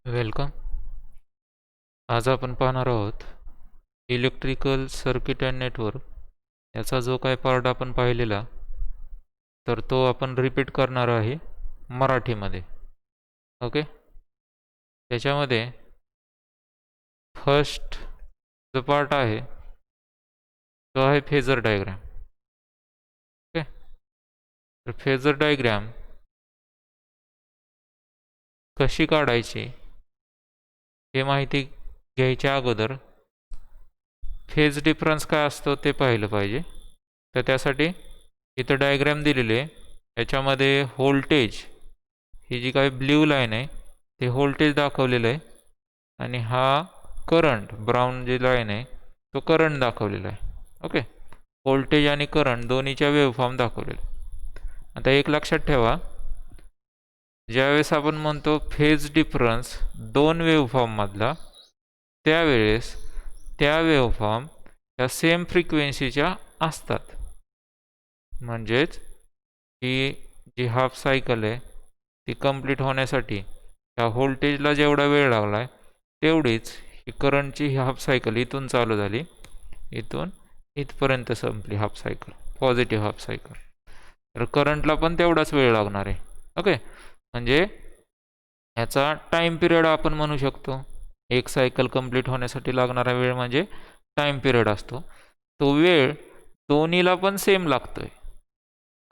Welcome. आज आपण पाहणार आहोत इलेक्ट्रिकल सर्किट अँड नेटवर्क याचा जो काय पार्ट आपण पाहिलेला तर तो आपण रिपीट करणार आहे मराठीमध्ये. ओके. त्याच्यामध्ये फर्स्ट जो पार्ट आहे तो आहे फेजर डायग्राम. ओके. तर फेजर डायग्राम कशी काढायची हे माहिती घ्यायच्या अगोदर फेज डिफरन्स काय असतो ते पाहिलं पाहिजे. तर त्यासाठी इथं डायग्राम दिलेले आहे. याच्यामध्ये व्होल्टेज ही जी काही ब्ल्यू लाईन आहे ते व्होल्टेज दाखवलेलं आहे आणि हा करंट ब्राऊन जी लाईन आहे तो करंट दाखवलेला आहे. ओके. व्होल्टेज आणि करंट दोन्हीच्या वेव्हफॉर्म दाखवलेले. आता एक लक्षात ठेवा, ज्यावेळेस आपण म्हणतो फेज डिफरन्स दोन वेव्हफॉर्ममधला त्यावेळेस त्या वेव्हफॉर्म या सेम फ्रिक्वेन्सीच्या असतात. म्हणजेच ही जी हाफ सायकल आहे ती कंप्लीट होण्यासाठी ह्या व्होल्टेजला जेवढा वेळ लागला आहे तेवढीच ही करंटची ही हाफ सायकल इथून चालू झाली, इथून इथपर्यंत संपली half cycle, positive half cycle. तर करंटला पण तेवढाच वेळ लागणार आहे. ओके. म्हणजे ह्याचा टाईम पिरियड आपण म्हणू शकतो. एक सायकल कंप्लीट होण्यासाठी लागणारा वेळ म्हणजे टाईम पिरियड असतो. तो वेळ दोन्हीला पण सेम लागतोय.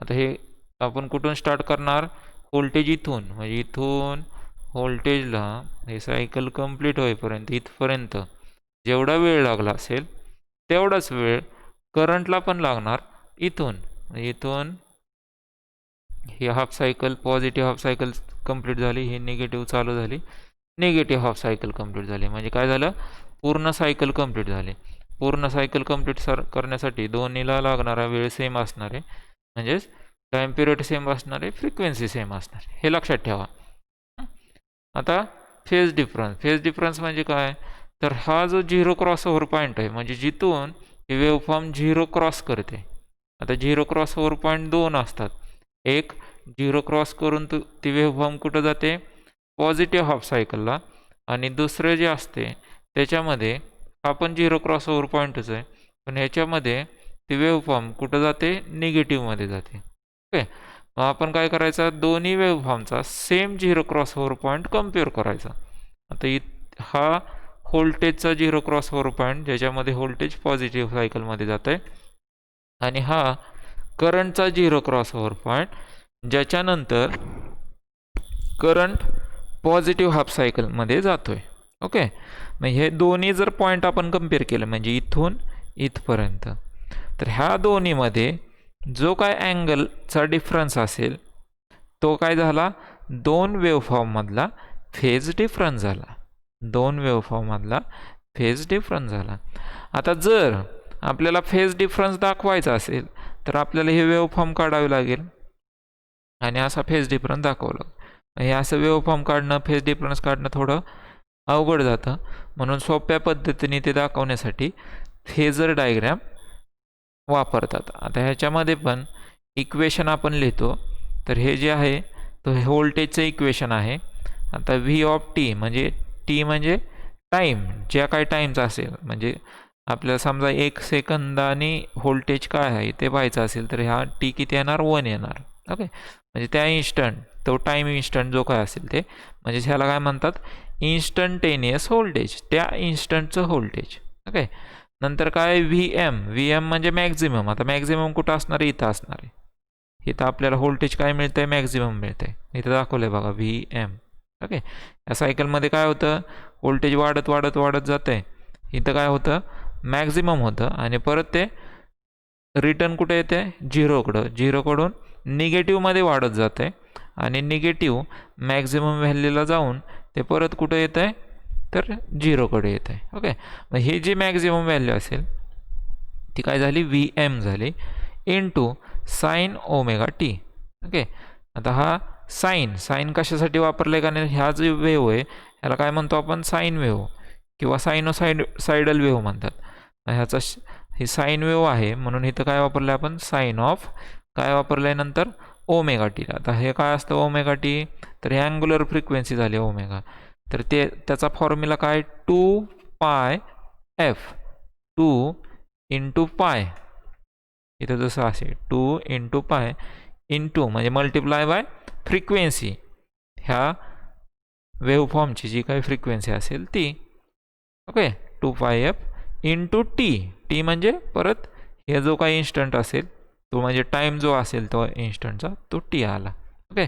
आता हे आपण कुठून स्टार्ट करणार? व्होल्टेज इथून, म्हणजे इथून व्होल्टेजला हे सायकल कंप्लीट होईपर्यंत इथपर्यंत जेवढा वेळ लागला असेल तेवढाच वेळ करंटला पण लागणार. इथून इथून ही half cycle positive half cycle complete झाली, ही निगेटिव्ह चालू झाली, निगेटिव्ह हाफ सायकल कंप्लीट झाली. म्हणजे काय झालं? पूर्ण सायकल कंप्लीट झाली. पूर्ण सायकल कंप्लीट करण्यासाठी दोन्हीला लागणारा वेळ सेम असणार आहे, म्हणजेच टाईम पिरियड सेम असणार आहे, फ्रिक्वेन्सी सेम असणार आहे. हे लक्षात ठेवा. आता फेज डिफरन्स. फेज डिफरन्स म्हणजे काय? तर हा जो झिरो क्रॉस ओव्हर पॉईंट आहे, म्हणजे जिथून ही वेव्हफॉर्म झिरो क्रॉस करते. आता झिरो क्रॉस ओव्हर पॉईंट दोन असतात. एक झिरो क्रॉस करून ती वेव्हफॉर्म कुठं जाते? पॉझिटिव्ह हाफ सायकलला. आणि दुसरे जे असते त्याच्यामध्ये हा पण झिरो क्रॉस ओव्हर पॉईंटच आहे, पण ह्याच्यामध्ये ती वेव्हफॉर्म कुठं जाते? निगेटिव्हमध्ये जाते. ओके. मग आपण काय करायचं? दोन्ही वेव्हफॉर्मचा same zero cross over point compare करायचा. आता हा व्होल्टेजचा झिरो क्रॉस ओव्हर पॉईंट ज्याच्यामध्ये व्होल्टेज पॉझिटिव्ह सायकलमध्ये जात आहे, आणि हा करंटचा झिरो क्रॉस ओव्हर पॉईंट ज्याच्यानंतर करंट पॉझिटिव्ह हाफ सायकलमध्ये जातोय. ओके. मग हे दोन्ही जर पॉईंट आपण कम्पेअर केलं म्हणजे इथून इथपर्यंत, तर ह्या दोन्हीमध्ये जो काय अँगलचा डिफरन्स असेल तो काय झाला? दोन वेव्हफॉर्ममधला फेज डिफरन्स झाला. दोन वेव्हफॉर्ममधला फेज डिफरन्स झाला. आता जर आपल्याला फेज डिफरन्स दाखवायचा असेल तर आपल्याला हे वेव्हफॉर्म काढावे लागेल आणि असा फेज डिफरन्स दाखवलं. हे असं वेव्हफॉर्म काढणं, फेज डिफरन्स काढणं थोडं अवघड जातं. म्हणून सोप्या पद्धतीने ते दाखवण्यासाठी फेजर डायग्राम वापरतात. आता ह्याच्यामध्ये पण इक्वेशन आपण लिहितो. तर हे जे आहे तो हे व्होल्टेजचं इक्वेशन आहे. आता व्ही ऑफ टी म्हणजे टी म्हणजे टाईम, ज्या काही टाईमचा असेल, म्हणजे आपल्याला समजा 1 सेकंदाने व्होल्टेज काय आहे ते पाहायचं असेल तर ह्या टी किती येणार? 1 येणार. ओके. म्हणजे त्या इन्स्टंट, तो टाईम इन्स्टंट जो काय असेल ते, म्हणजे ह्याला काय म्हणतात? इन्स्टंटेनियस व्होल्टेज, त्या इन्स्टंटचं व्होल्टेज. ओके. नंतर काय? V M. व्ही एम म्हणजे मॅक्झिमम. आता मॅक्झिमम कुठं असणार आहे? इथं असणार आहे. इथं आपल्याला व्होल्टेज काय मिळतं आहे? मॅक्झिमम मिळतं आहे. इथं दाखवलं आहे बघा, व्ही एम. ओके. या सायकलमध्ये काय होतं? व्होल्टेज वाढत वाढत वाढत जातं आहे. इथं काय होतं? मॅक्झिमम होतं आणि परत ते रिटर्न कुठे येते? झिरोकडं. झिरोकडून निगेटिव्हमध्ये वाढत जातं आहे आणि निगेटिव्ह मॅक्झिमम व्हॅल्यूला जाऊन ते परत कुठं येतं आहे? तर झिरोकडे येतं आहे. ओके. मग ही जी मॅक्झिमम व्हॅल्यू असेल ती काय झाली? व्ही एम झाली into sine omega T. Okay. आता हा साईन कशासाठी वापरलं आहे? कारण ह्या जो वेव्ह आहे ह्याला काय म्हणतो आपण? साईन वेव्ह किंवा सायडल वेव्ह म्हणतात. ह्याचा ही साईन वेव्ह आहे म्हणून इथं काय वापरलं आहे आपण? साईन ऑफ काय वापरलं आहे नंतर? Omega T. आता हे काय असतं ओमेगा टी? तर हे अँग्युलर फ्रिक्वेन्सी झाली ओमेगा. तर त्याचा फॉर्म्युला काय 2πf 2 इंटू पाय, इथं जसं असेल 2 इंटू पाय इंटू म्हणजे मल्टिप्लाय बाय फ्रिक्वेन्सी, ह्या वेव्हफॉर्मची जी काही फ्रिक्वेन्सी असेल ती. ओके, 2πf इंटू टी म्हणजे परत हे जो काही इन्स्टंट असेल तो म्हणजे टाईम जो असेल तो इन्स्टंटचा तो टी आला. ओके,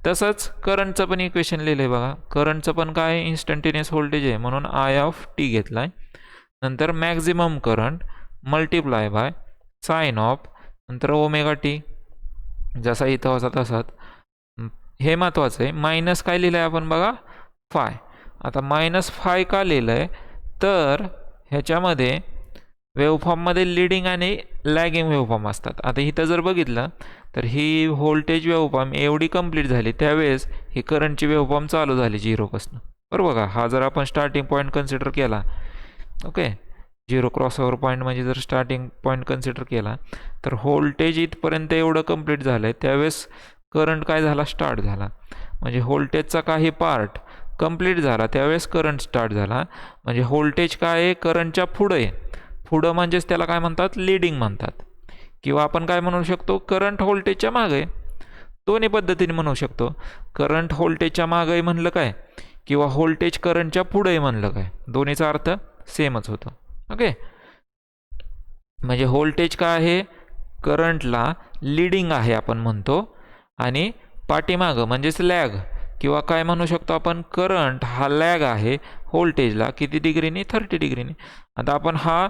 तसंच करंटचं पण इक्वेशन लिहिलं आहे बघा. करंटचं पण काय इन्स्टंटेनियस व्होल्टेज आहे म्हणून आय ऑफ टी घेतला आहे. नंतर maximum current multiply by sine of नंतर ओमेगा टी, जसा इथं होता तसाच. हे महत्त्वाचं आहे. मायनस काय लिहिलं आहे आपण बघा फाय. आता मायनस फाय का लिहिलं आहे तर ह्याच्यामध्ये वेव्हफॉर्ममध्ये लीडिंग आणि लॅगिंग वेव्हफॉर्म असतात. आता इथं जर बघितलं तर ही व्होल्टेज वेव्हफॉर्म एवढी कंप्लीट झाली त्यावेळेस ही करंटची वेव्हफॉर्म चालू झाली 0पासून. बरोबर का, हा जर आपण स्टार्टिंग पॉईंट कन्सिडर केला, ओके 0 क्रॉसओव्हर पॉईंट म्हणजे जर स्टार्टिंग पॉईंट कन्सिडर केला तर व्होल्टेज इथपर्यंत एवढं कंप्लीट झालं आहे त्यावेळेस करंट काय झाला स्टार्ट झाला. म्हणजे व्होल्टेजचा काही पार्ट कंप्लीट झाला त्यावेळेस करंट स्टार्ट झाला. म्हणजे व्होल्टेज काय आहे करंटच्या पुढं आहे. पुढं म्हणजेच त्याला काय म्हणतात लीडिंग म्हणतात, किंवा आपण काय म्हणू शकतो करंट व्होल्टेजच्या मागे. दोन्ही पद्धतीने म्हणू शकतो. करंट व्होल्टेजच्या मागे म्हणलं काय किंवा व्होल्टेज करंटच्या पुढे म्हणलं काय, दोन्हीचा अर्थ सेमच होतो. ओके, म्हणजे व्होल्टेज काय आहे करंटला लीडिंग आहे आपण म्हणतो, आणि पाठीमागं म्हणजेच लॅग, किंवा काय म्हणू शकतो आपण करंट हा लॅग आहे व्होल्टेजला किती डिग्रीनी 30 डिग्रीनी. आता आपण हा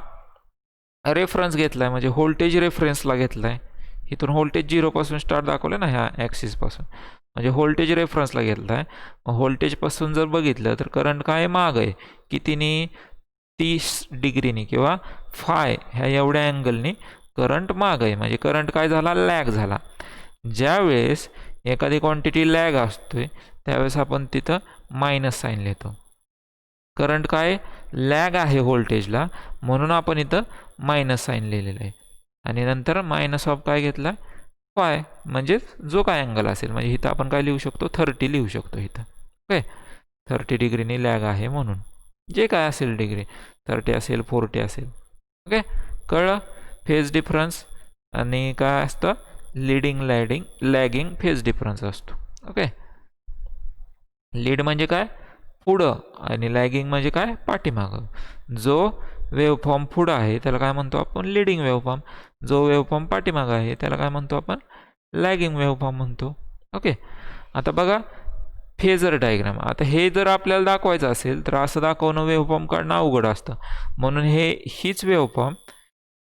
रेफरन्स घेतला आहे म्हणजे व्होल्टेज रेफरन्सला घेतला आहे. इथून व्होल्टेज 0पासून स्टार्ट दाखवलं ना ह्या ॲक्सिसपासून, म्हणजे व्होल्टेज रेफरन्सला घेतला आहे. व्होल्टेजपासून जर बघितलं तर करंट काय माग आहे कितीनी 30 डिग्रीनी किंवा फाय ह्या एवढ्या अँगलनी करंट माग आहे. म्हणजे करंट काय झाला लॅग झाला. ज्यावेळेस एखादी क्वांटिटी लॅग असतोय त्यावेळेस आपण तिथं मायनस साईन लिहितो. करंट काय लॅग आहे व्होल्टेजला म्हणून आपण इथं मायनस साईन लिहिलेलं आहे. आणि नंतर मायनस ऑफ काय घेतला फाय म्हणजे जो काय अँगल असेल, म्हणजे इथं आपण काय लिहू शकतो 30 लिहू शकतो इथं. ओके, 30 डिग्रीनी लॅग आहे म्हणून जे काय असेल डिग्री 30 असेल 40 असेल. ओके, कळलं. फेज डिफरन्स आणि काय असतं लीडिंग लॅगिंग फेज डिफरन्स असतो. ओके, लीड म्हणजे काय पुढं आणि लॅगिंग म्हणजे काय पाठीमागं. जो वेव्हफॉर्म पुढं आहे त्याला काय म्हणतो आपण लीडिंग वेव्हफॉर्म, जो वेव्हफॉर्म पाठीमागं आहे त्याला काय म्हणतो आपण लॅगिंग वेव्हफॉर्म म्हणतो. ओके, आता बघा फेजर डायग्राम. आता हे जर आपल्याला दाखवायचं असेल तर असं दाखवणं वेव्हफॉर्म काढणं अवघड असतं, म्हणून हीच वेव्हफॉर्म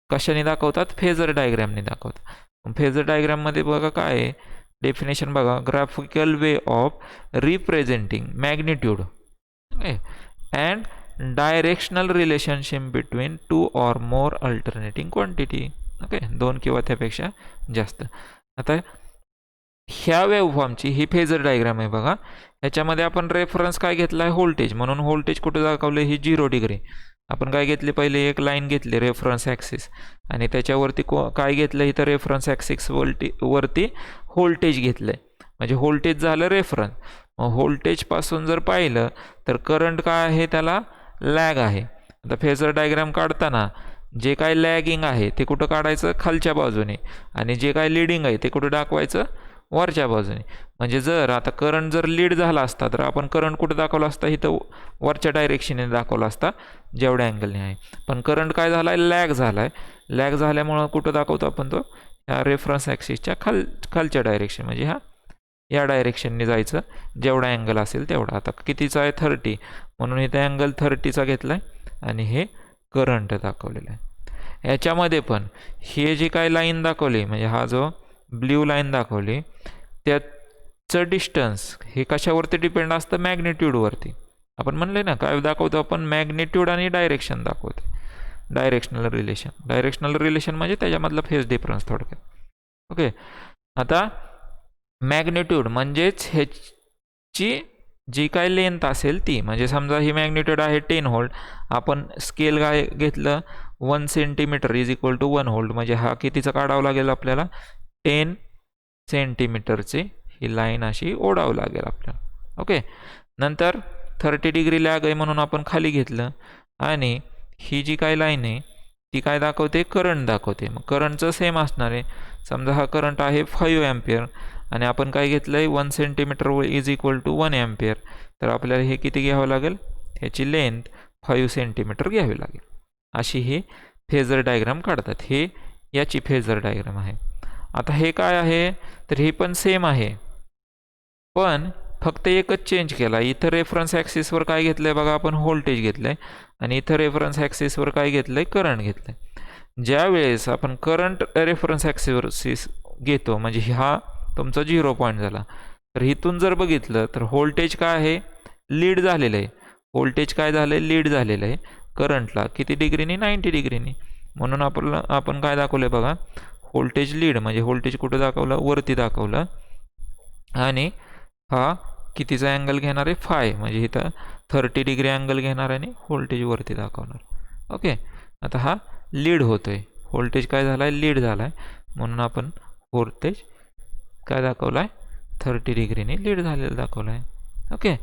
कशाने दाखवतात फेजर डायग्रामने दाखवतात. फेजर डायग्राममध्ये बघा काय आहे डेफिनेशन बघा, graphical way of representing magnitude and directional relationship between 2 or more alternating quantity. Okay, 2 किंवा त्यापेक्षा जास्त. आता ह्या वेव्हफॉर्मची ही फेजर डायग्राम आहे बघा. ह्याच्यामध्ये आपण रेफरन्स काय घेतला आहे व्होल्टेज, म्हणून व्होल्टेज कुठे दाखवले ही 0 डिग्री. आपण काय घेतले पहिले एक लाईन घेतली रेफरन्स ॲक्सिस, आणि त्याच्यावरती काय घेतलं इथं रेफरन्स ॲक्सिस वरती व्होल्टेज घेतलं आहे, म्हणजे व्होल्टेज झालं रेफरन्स. मग व्होल्टेजपासून जर पाहिलं तर करंट काय आहे त्याला लॅग आहे. आता फेजर डायग्राम काढताना जे काय लॅगिंग आहे ते कुठं काढायचं खालच्या बाजूने, आणि जे काय लीडिंग आहे ते कुठं दाखवायचं वरच्या बाजूने. म्हणजे जर आता करंट जर लीड झाला असता तर आपण करंट कुठं दाखवला असता इथं वरच्या डायरेक्शनने दाखवला असता जेवढ्या अँगलने आहे. पण करंट काय झाला आहे लॅग झाला आहे. लॅग झाल्यामुळं कुठं दाखवतो आपण तो ह्या रेफरन्स ॲक्सिसच्या खालच्या डायरेक्शन, म्हणजे या डायरेक्शनने जायचं जेवढा अँगल असेल तेवढा. आता कितीचा आहे 30, म्हणून इथे अँगल 30चा घेतला आहे आणि हे करंट दाखवलेलं आहे. याच्यामध्ये पण हे जे काय लाईन दाखवली म्हणजे हा जो ब्ल्यू लाईन दाखवली त्याचं डिस्टन्स हे कशावरती डिपेंड असतं मॅग्निट्यूडवरती. आपण म्हणले ना काय दाखवतो आपण मॅग्निट्यूड आणि डायरेक्शन दाखवतो, डायरेक्शनल रिलेशन म्हणजे त्याच्यामधला फेज डिफरन्स थोडक्यात. ओके, आता मॅग्निट्यूड म्हणजेच ह्याची जी काय लेंथ असेल ती, म्हणजे समजा ही मॅग्निट्यूड आहे 10 व्होल्ट, आपण स्केल काय घेतलं 1 centimetre is equal to 1 volt, म्हणजे हा कितीचा काढावं लागेल आपल्याला 10 सेंटीमीटरची ही लाईन अशी ओढावं लागेल आपल्याला. ओके, नंतर 30 डिग्री लॅग आहे म्हणून आपण खाली घेतलं आणि ही जी काय लाईन आहे ती काय दाखवते, करंट दाखवते. मग करंटचं सेम असणार आहे. समजा हा करंट आहे 5 ॲम्पियर आणि आपण काय घेतलं आहे 1 centimetre is equal to 1 ampere. तर आपल्याला हे किती घ्यावं लागेल, ह्याची लेंथ 5 सेंटीमीटर घ्यावी लागेल. अशी हे फेजर डायग्राम काढतात. हे याची फेजर डायग्राम आहे. आता हे काय आहे, तर हे पण सेम आहे, पण फक्त एकच चेंज केला. इथं रेफरन्स ॲक्सिसवर काय घेतलं आहे बघा, आपण व्होल्टेज घेतलं आहे आणि इथं रेफरन्स ॲक्सिसवर काय घेतलं आहे, करंट घेतलं आहे. ज्या वेळेस आपण करंट रेफरन्स ॲक्सिस घेतो म्हणजे हा तुमचा 0 पॉईंट झाला, तर इथून जर बघितलं तर व्होल्टेज काय आहे, लीड झालेलं आहे. व्होल्टेज काय झालं आहे, लीड झालेलं आहे करंटला. किती डिग्रीनी, 90 डिग्रीनी. म्हणून आपण काय दाखवलं आहे बघा, व्होल्टेज लीड म्हणजे व्होल्टेज कुठं दाखवलं, वरती दाखवलं आणि हा कितीचा अँगल घेणार आहे, 5 म्हणजे इथं 30 डिग्री अँगल घेणार आणि व्होल्टेज वरती दाखवणार. ओके, आता हा लीड होतो आहे, व्होल्टेज काय झाला आहे, लीड झाला आहे म्हणून आपण व्होल्टेज काय दाखवला आहे, 30 डिग्रीने लीड झालेलं दाखवलं आहे. ओके,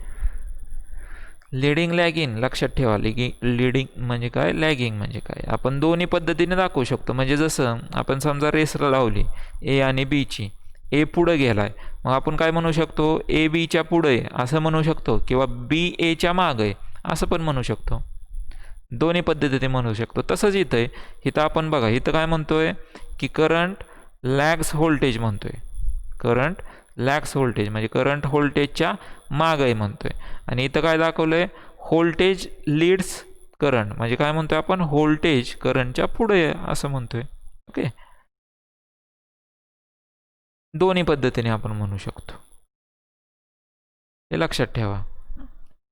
लीडिंग लॅगिंग लक्षात ठेवा. लीडिंग म्हणजे काय, लॅगिंग म्हणजे काय, आपण दोन्ही पद्धतीने दाखवू शकतो. म्हणजे जसं आपण समजा रेसला लावली ए आणि बीची, ए पुढं गेला आहे मग आपण काय म्हणू शकतो, ए बीच्या पुढे असं म्हणू शकतो किंवा बी एच्या मागं आहे असं पण म्हणू शकतो. दोन्ही पद्धतीने म्हणू शकतो. तसंच इथं आहे, इथं आपण बघा इथं काय म्हणतोय की करंट लॅग्स व्होल्टेज म्हणतोय. करंट लॅग्स व्होल्टेज म्हणजे करंट व्होल्टेजच्या मागं आहे म्हणतोय आणि इथं काय दाखवलं आहे, व्होल्टेज लीड्स करंट म्हणजे काय म्हणतोय आपण, व्होल्टेज करंटच्या पुढे आहे असं म्हणतोय. ओके, दोन्ही पद्धतीने आपण म्हणू शकतो, हे लक्षात ठेवा.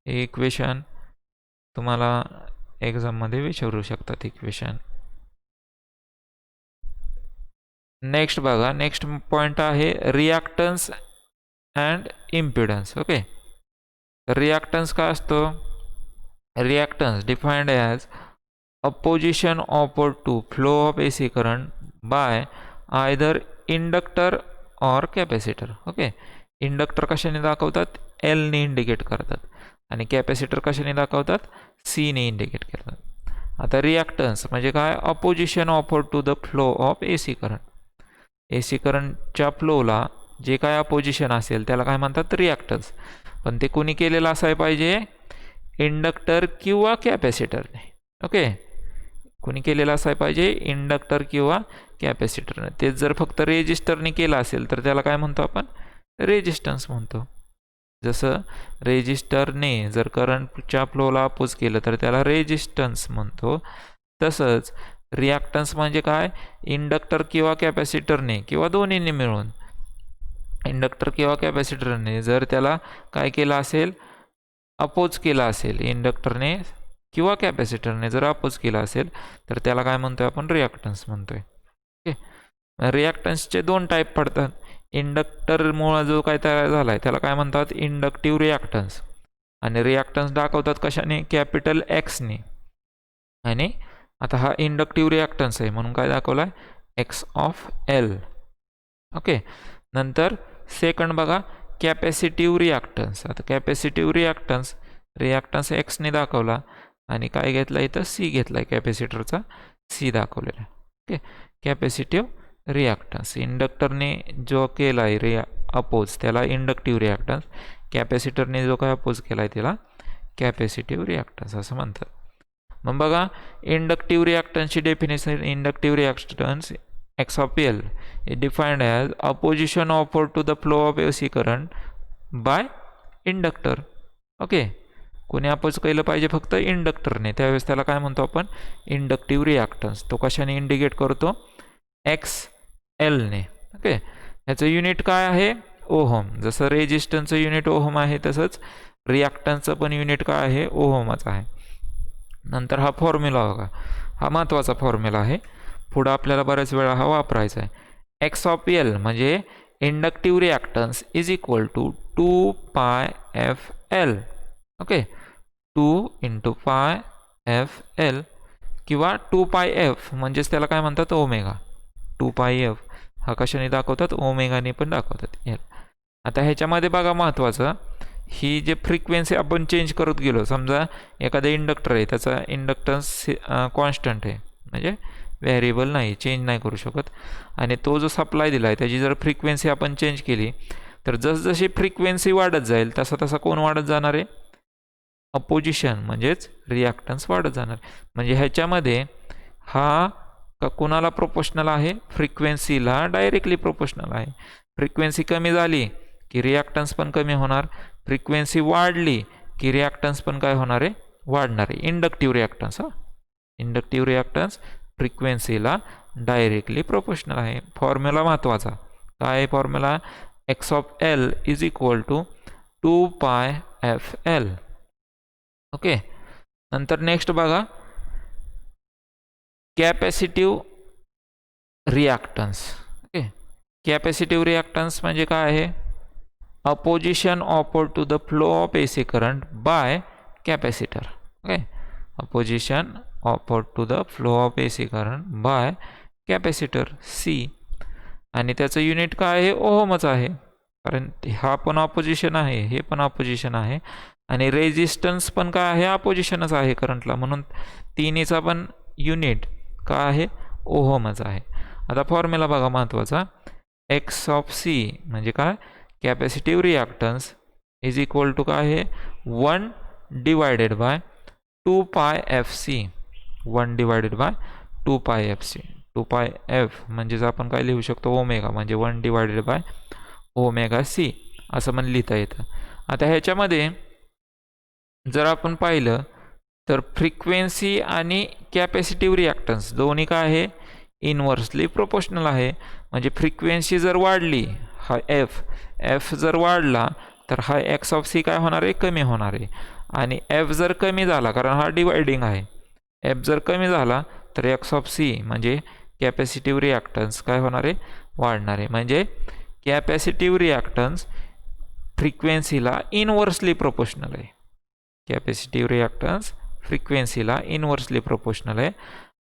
हे इक्वेशन तुम्हाला एक्झाममध्ये विचारू शकतात इक्वेशन. नेक्स्ट बघा, नेक्स्ट पॉईंट आहे reactance and impedance. Okay, reactance काय असतो, reactance defined as opposition offered to flow of AC current by either inductor or capacitor. Okay, inductor कशाने दाखवतात, एलने इंडिकेट करतात आणि कॅपॅसिटर कशाने दाखवतात, सीने इंडिकेट करतात. आता रिॲक्टन्स म्हणजे काय, opposition offered to the flow of AC current. AC करंटच्या फ्लोला जे काय अपोजिशन असेल त्याला काय म्हणतात, रिॲक्टन्स. पण ते कोणी केलेलं असायला पाहिजे, इंडक्टर किंवा कॅपॅसिटरने. ओके, कोणी केलेलं असायला पाहिजे, इंडक्टर किंवा कॅपॅसिटरने. तेच जर फक्त रेजिस्टरने केलं असेल तर त्याला काय म्हणतो आपण, रेजिस्टन्स म्हणतो. जसं रेजिस्टरने जर करंटच्या फ्लोला अपोज केलं तर त्याला रेजिस्टन्स म्हणतो. तसंच रिॲक्टन्स म्हणजे काय, इंडक्टर किंवा कॅपॅसिटरने किंवा दोन्हीने मिळून, इंडक्टर किंवा कॅपॅसिटरने जर त्याला काय केलं असेल, अपोज केला असेल, इंडक्टरने किंवा कॅपॅसिटरने जर अपोज केला असेल तर त्याला काय म्हणतोय आपण, रिॲक्टन्स म्हणतोय. ओके, रिॲक्टन्सचे 2 टाईप पडतात. इंडक्टरमुळं जो काय तयार झाला आहे त्याला काय म्हणतात, इंडक्टिव्ह रिॲक्टन्स. आणि रिॲक्टन्स दाखवतात कशाने, कॅपिटल एक्सने. आणि आता हा इंडक्टिव्ह रिॲक्टन्स आहे म्हणून काय दाखवला आहे, एक्स ऑफ एल. ओके, नंतर सेकंड बघा, कॅपॅसिटिव्ह रिॲक्टन्स. आता कॅपॅसिटिव्ह रिॲक्टन्स एक्सने दाखवला आणि काय घेतला इथं, सी घेतला आहे, कॅपॅसिटरचा सी दाखवलेला. ओके, कॅपॅसिटिव्ह रिॲक्टन्स इंडक्टरने जो केला आहे अपोज त्याला इंडक्टिव्ह रिॲक्टन्स, कॅपॅसिटरने जो काय अपोज केला आहे त्याला कॅपॅसिटिव्ह रिॲक्टन्स असं म्हणतात. मग बघा, इंडक्टिव्ह रिॲक्टन्सची definition, inductive reactance X of L is defined as opposition offered to the flow of AC current by inductor. Okay, कोणी अपोज केलं पाहिजे, फक्त इंडक्टरने, त्यावेळेस त्याला काय म्हणतो आपण, इंडक्टिव्ह रिॲक्टन्स. तो कशाने इंडिकेट करतो, एक्स एलने. ओके, ह्याचं युनिट काय आहे, ओहम. जसं रेजिस्टन्सचं युनिट ओहम आहे तसंच रिॲक्टन्सचं पण युनिट काय आहे, ओहमच आहे. नंतर हा फॉर्म्युला बघा, हा महत्त्वाचा फॉर्म्युला आहे, पुढं आपल्याला बऱ्याच वेळा हा वापरायचा आहे. एक्स ऑफ एल म्हणजे inductive reactance is equal to 2πfL. Okay, 2 × πfL किंवा 2πf म्हणजेच त्याला काय म्हणतात, ओमेगा. 2πf हा कशाने दाखवतात, ओमेगाने पण दाखवतात एल. आता ह्याच्यामध्ये बघा महत्त्वाचं, ही जे फ्रिक्वेन्सी आपण चेंज करत गेलो, समजा एखादा इंडक्टर आहे, त्याचा इंडक्टन्स कॉन्स्टंट आहे, म्हणजे व्हेरिएबल नाही, चेंज नाही करू शकत, आणि तो जो सप्लाय दिला आहे त्याची जर फ्रिक्वेन्सी आपण चेंज केली तर जसजशी फ्रिक्वेन्सी वाढत जाईल तसा तसा कोण वाढत जाणार आहे, अपोजिशन म्हणजेच रिॲक्टन्स वाढत जाणार. म्हणजे ह्याच्यामध्ये हा कोणाला प्रोपोर्शनल आहे, फ्रिक्वेन्सीला डायरेक्टली प्रोपोर्शनल आहे. फ्रिक्वेन्सी कमी झाली की रिॲक्टन्स पण कमी होणार, फ्रिक्वेन्सी वाढली की रिॲक्टन्स पण काय होणार आहे, वाढणार आहे. इंडक्टिव्ह रिॲक्टन्स, इंडक्टिव्ह रिॲक्टन्स फ्रिक्वेन्सीला डायरेक्टली प्रोपोर्शनल आहे. फॉर्म्युला महत्त्वाचा काय आहे, formula X of L is equal to 2πfl. Okay. नंतर नेक्स्ट बघा, capacitive reactance. Okay, capacitive reactance म्हणजे काय आहे, opposition offered to the flow of AC current by capacitor. Okay, opposition offered to the flow of AC current by capacitor C, आणि त्याचं unit काय आहे, ओहमच आहे, कारण हा पण ऑपोजिशन आहे, हे पण ऑपोजिशन आहे, आणि रेजिस्टन्स पण काय आहे, अपोजिशनच आहे करंटला, म्हणून तिन्हीचा पण युनिट काय आहे, ओहमच आहे. आता फॉर्म्युला बघा महत्त्वाचा, एक्स ऑफ C म्हणजे काय, capacitive reactance is equal to काय आहे, 1 divided by 2πfc, 1 divided by 2πfc. 2πf म्हणजेच आपण काय लिहू शकतो, ओमेगा, म्हणजे 1 डिवायडेड बाय ओमेगा C असं पण लिहिता येतं. आता ह्याच्यामध्ये जर आपण पाहिलं तर फ्रिक्वेन्सी आणि कॅपॅसिटिव्ह रिॲक्टन्स दोन्ही काय आहे, इनव्हर्सली प्रोपोर्शनल आहे. म्हणजे फ्रिक्वेन्सी जर वाढली, हा एफ जर वाढला तर हा एक्स ऑफ सी काय होणार आहे, कमी होणार आहे, आणि एफ जर कमी झाला, कारण हा डिवायडिंग आहे, एफ जर कमी झाला तर एक्स ऑफ सी म्हणजे कॅपॅसिटिव्ह रिॲक्टन्स काय होणार आहे, वाढणार आहे. म्हणजे कॅपॅसिटिव्ह रिॲक्टन्स फ्रिक्वेन्सीला इनव्हर्सली प्रोपोर्शनल आहे. कॅपॅसिटिव्ह रिॲक्टन्स फ्रिक्वेन्सीला इनव्हर्सली प्रोपोर्शनल आहे,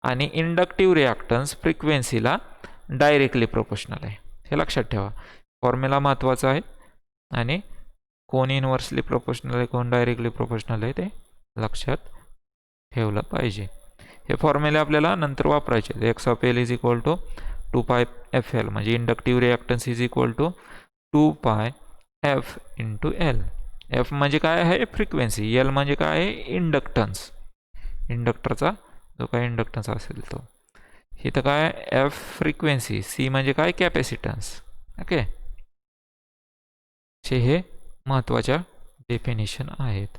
आणि इंडक्टिव्ह रिॲक्टन्स फ्रिक्वेन्सीला डायरेक्टली प्रोपोर्शनल आहे. हे लक्षात ठेवा, फॉर्म्युला महत्त्वाचा आहे, आणि कोण इनव्हर्सली प्रोपोर्शनल आहे, कोण डायरेक्टली प्रोपोर्शनल आहे ते लक्षात ठेवलं पाहिजे. हे फॉर्म्युले आपल्याला नंतर वापरायचे. X of L is equal to 2πfl म्हणजे inductive reactance is equal to 2πf into L. F म्हणजे काय आहे, फ्रिक्वेन्सी, एल म्हणजे काय आहे, इंडक्टन्स, इंडक्टरचा जो काय इंडक्टन्स असेल तो. इथं काय, एफ फ्रिक्वेन्सी, सी म्हणजे काय, कॅपॅसिटन्स. ओके, हे महत्त्वाच्या डेफिनेशन आहेत.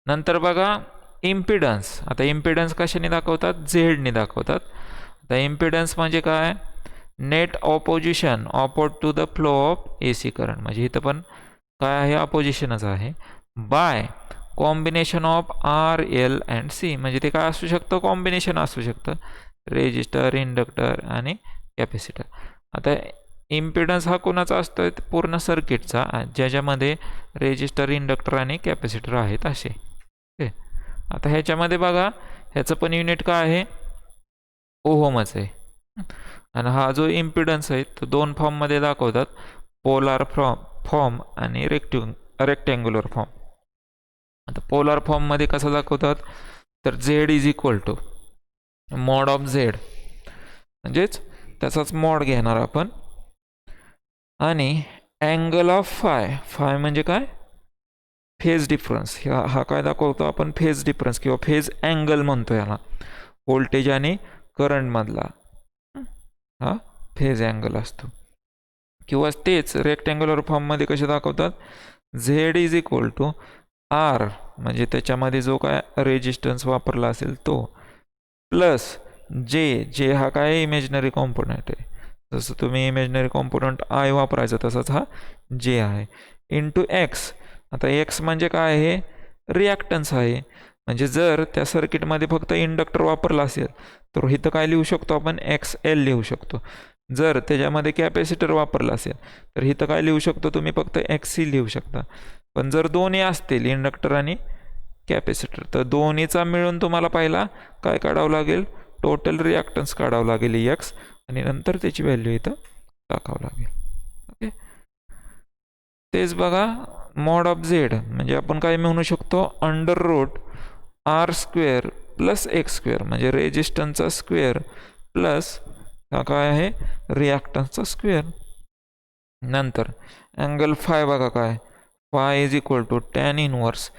नंतर बघा इम्पिडन्स. आता इम्पिडन्स कशाने दाखवतात, झेडने दाखवतात. आता इम्पिडन्स म्हणजे काय, net opposition oppose to the flow of AC current, म्हणजे इथं पण काय आहे, अपोजिशनच आहे, by combination of RL and C, म्हणजे ते काय असू शकतं, कॉम्बिनेशन असू शकतं, रेजिस्टर, इंडक्टर आणि कॅपॅसिटर. आता इम्पिडन्स हा कोणाचा असतो, पूर्ण सर्किटचा, ज्याच्यामध्ये रेजिस्टर, इंडक्टर आणि कॅपॅसिटर आहेत असे. ओके, आता ह्याच्यामध्ये बघा, ह्याचं पण युनिट काय आहे, ओहमच आहे, आणि हा जो इम्पिडन्स आहे तो दोन फॉर्ममध्ये दाखवतात, पोलार फॉर्म आणि रेक्टँग्युलर फॉर्म. आता पोलार फॉर्ममध्ये कसं दाखवतात, तर Z is equal to mod of Z, म्हणजेच त्याचाच मॉड घेणार आपण, आणि अँगल ऑफ फाय म्हणजे काय, फेज डिफरन्स. हा काय दाखवतो आपण, फेज डिफरन्स किंवा फेज अँगल म्हणतो याला, व्होल्टेज आणि करंटमधला हा फेज अँगल असतो. किंवा तेच रेक्टँग्युलर फॉर्ममध्ये कसे दाखवतात, Z is equal to R म्हणजे त्याच्यामध्ये जो काय रेजिस्टन्स वापरला असेल तो, प्लस जे हा काय इमेजनरी कॉम्पोनंट आहे, जसं तुम्ही इमेजनरी कॉम्पोनंट आय वापरायचा तसंच हा जे आहे, इंटू एक्स. आता एक्स म्हणजे काय आहे, रिॲक्टन्स आहे, म्हणजे जर त्या सर्किटमध्ये फक्त इंडक्टर वापरला असेल तर इथं काय लिहू शकतो आपण, XL लिहू शकतो. जर त्याच्यामध्ये कॅपॅसिटर वापरला असेल तर इथं काय लिहू शकतो तुम्ही, फक्त XC लिहू शकता. पण जर दोन्ही असतील, इंडक्टर आणि कॅपॅसिटर, तर दोन्हीचा मिळून तुम्हाला पहिला काय काढावं लागेल, टोटल रिॲक्टन्स काढावं लागेल X, आणि नंतर त्याची व्हॅल्यू इथं टाकावं लागेल. ओके, तेच बघा मॉड ऑफ झेड म्हणजे आपण काय म्हणू शकतो, under root R square plus X square म्हणजे रेजिस्टन्सचा स्क्वेअर प्लस हा काय आहे रिॲक्टन्सचा स्क्वेअर. नंतर अँगल फाय बघा काय, phi is equal to tan inverse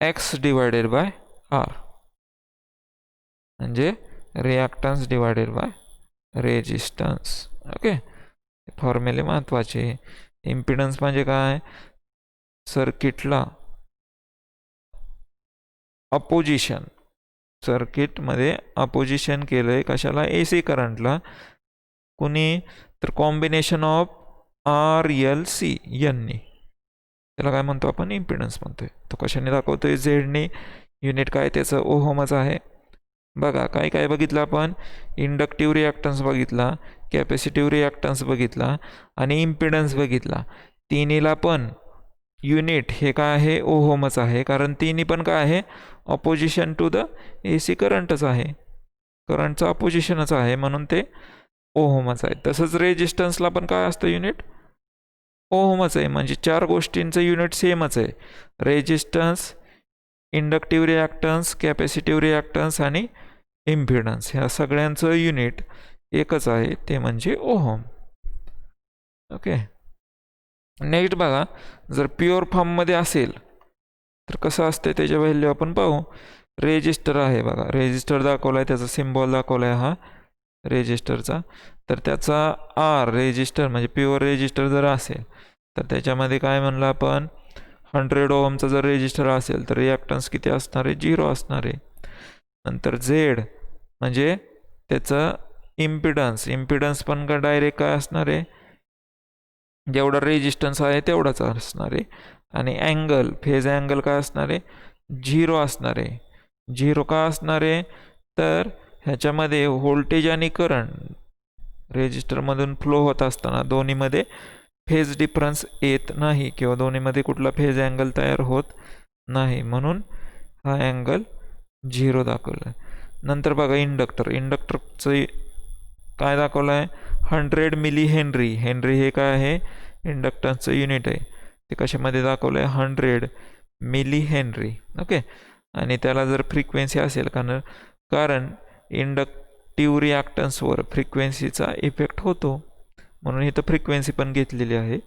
X divided by R म्हणजे reactance divided by resistance. Okay, फॉर्म्युले महत्त्वाचे. इम्पिडन्स म्हणजे काय, सर्किटला अपोजिशन, सर्किटमध्ये अपोजिशन केलं आहे कशाला, ए सी करंटला. कुणी तर combination of R L C यांनी, त्याला काय म्हणतो आपण, इम्पिडन्स म्हणतोय. तो कशाने दाखवतोय, झेडने. युनिट काय त्याचं, ओहमच आहे. बघा काय काय बघितलं आपण, इंडक्टिव्ह रिॲक्टन्स बघितला, कॅपॅसिटिव्ह रिॲक्टन्स बघितला आणि इम्पिडन्स बघितला. तिन्हीला पण युनिट हे काय आहे, ओहमच आहे. कारण तिन्ही पण काय आहे, opposition to the A C करंटच आहे, करंटचं अपोजिशनच आहे, म्हणून ते ओहमच आहे. तसंच रेजिस्टन्सला पण काय असतं युनिट, ओहमच आहे. म्हणजे चार गोष्टींचं युनिट सेमच आहे, resistance, inductive reactance, capacitive reactance आणि इम्पिडन्स, ह्या सगळ्यांचं युनिट एकच आहे, ते म्हणजे ओहम. ओके, नेक्स्ट बघा, जर प्युअर फॉर्ममध्ये असेल तर कसं असते त्याच्या व्हॅल्यू आपण पाहू. रेजिस्टर आहे बघा, रेजिस्टर दाखवला आहे, त्याचा सिम्बॉल दाखवला आहे हा रेजिस्टरचा. तर त्याचा आर रेजिस्टर म्हणजे प्युअर रेजिस्टर जर असेल तर त्याच्यामध्ये काय म्हणलं आपण, 100 ओहमचा जर रेजिस्टर असेल तर रिॲक्टन्स किती असणार आहे, 0 असणार आहे. नंतर झेड म्हणजे त्याचं इम्पिडन्स, इम्पिडन्स पण का डायरेक्ट काय असणार आहे, जेवढा रेजिस्टन्स आहे तेवढाच असणार आहे. आणि अँगल, फेज अँगल काय असणार आहे, 0 असणार आहे. 0 का असणार आहे, तर ह्याच्यामध्ये व्होल्टेज आणि करंट रेजिस्टरमधून फ्लो होत असताना दोन्हीमध्ये फेज डिफरन्स येत नाही किंवा दोन्हीमध्ये कुठला फेज अँगल तयार होत नाही, म्हणून हा अँगल 0 दाखवला आहे. नंतर बघा इंडक्टर, इंडक्टरचं काय दाखवलं आहे, 100 मिली हेनरी, हेनरी हे काय आहे, इंडक्टन्सचं युनिट आहे. ते कशामध्ये दाखवलं आहे, 100 मिली हेनरी. ओके, आणि त्याला जर फ्रिक्वेन्सी असेल, कारण इंडक्टिव्ह रिॲक्टन्सवर फ्रिक्वेन्सीचा इफेक्ट होतो, म्हणून इथं फ्रिक्वेन्सी पण घेतलेली आहे.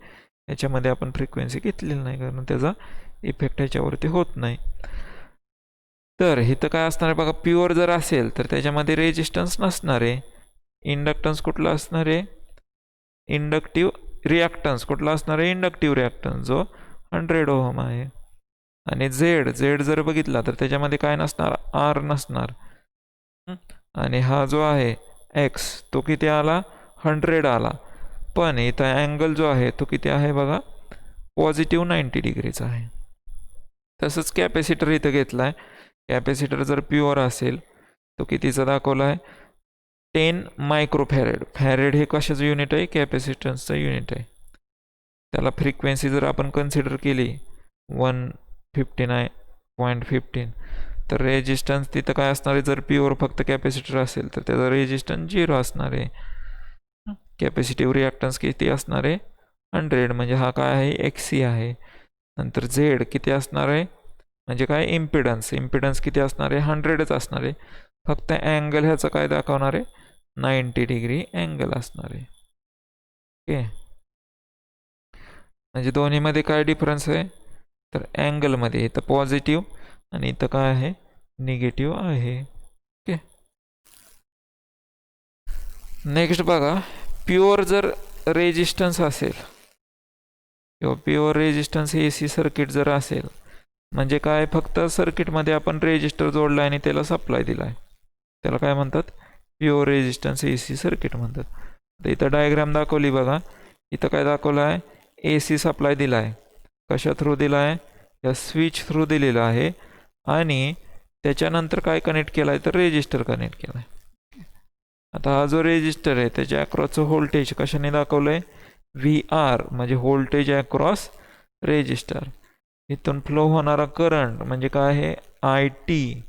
याच्यामध्ये आपण फ्रिक्वेन्सी घेतलेली नाही कारण त्याचा इफेक्ट ह्याच्यावरती होत नाही. तर इथं काय असणार आहे बघा, प्युअर जर असेल तर त्याच्यामध्ये रेजिस्टन्स नसणार आहे. इंडक्टन्स कुठला असणार आहे, इंडक्टिव्ह रिॲक्टन्स कुठला असणार आहे, इंडक्टिव्ह रिॲक्टन्स जो 100 ओहम आहे. आणि झेड, झेड जर बघितला तर त्याच्यामध्ये काय नसणार, आर नसणार. आणि हा जो आहे एक्स तो किती आला, 100 आला. पण इथं अँगल जो आहे तो किती आहे बघा, पॉझिटिव्ह 90 डिग्रीचा आहे. तसंच कॅपॅसिटर इथं घेतला आहे. कॅपॅसिटर जर प्युअर असेल तो कितीचा दाखवला आहे, 10 मायक्रोफॅरेड. फॅरेड हे कशाचं युनिट आहे, कॅपॅसिटन्सचं युनिट आहे. त्याला फ्रिक्वेन्सी जर आपण कन्सिडर केली 159.15 तर रेजिस्टन्स तिथं काय असणार आहे, जर प्युअर फक्त कॅपॅसिटर असेल तर त्याचा रेजिस्टन्स 0 असणार आहे. कॅपॅसिटिव्ह रिॲक्टन्स किती असणार आहे, 100 म्हणजे हा काय आहे, XC आहे. नंतर झेड किती असणार आहे, म्हणजे काय इम्पिडन्स, इम्पिडन्स किती असणार आहे, 100च असणार आहे. फक्त अँगल ह्याचं काय दाखवणार आहे, 90 डिग्री अँगल असणार आहे. ओके, म्हणजे दोन्हीमध्ये काय डिफरन्स आहे, तर अँगलमध्ये. इथं पॉझिटिव्ह आणि इथं काय आहे, निगेटिव्ह आहे. ओके, नेक्स्ट बघा, प्युअर जर रेजिस्टन्स असेल किंवा प्युअर रेजिस्टन्स AC सर्किट जर असेल म्हणजे काय, फक्त सर्किटमध्ये आपण रेजिस्टर जोडला आणि त्याला सप्लाय दिला आहे, त्याला काय म्हणतात, प्युअर रेजिस्टन्स AC सर्किट म्हणतात. तर इथं डायग्राम दाखवली बघा, इथं काय दाखवलं आहे, AC सप्लाय दिला आहे. कशा थ्रू दिला आहे, या स्विच थ्रू दिलेला आहे. आणि त्याच्यानंतर काय कनेक्ट केलं आहे, तर रेजिस्टर कनेक्ट केला आहे. आता हा जो रेजिस्टर आहे त्याच्या अक्रॉसचं व्होल्टेज कशाने दाखवलं आहे, VR म्हणजे व्होल्टेज अक्रॉस रेजिस्टर. इथून फ्लो होणारा करंट म्हणजे काय आहे, IT.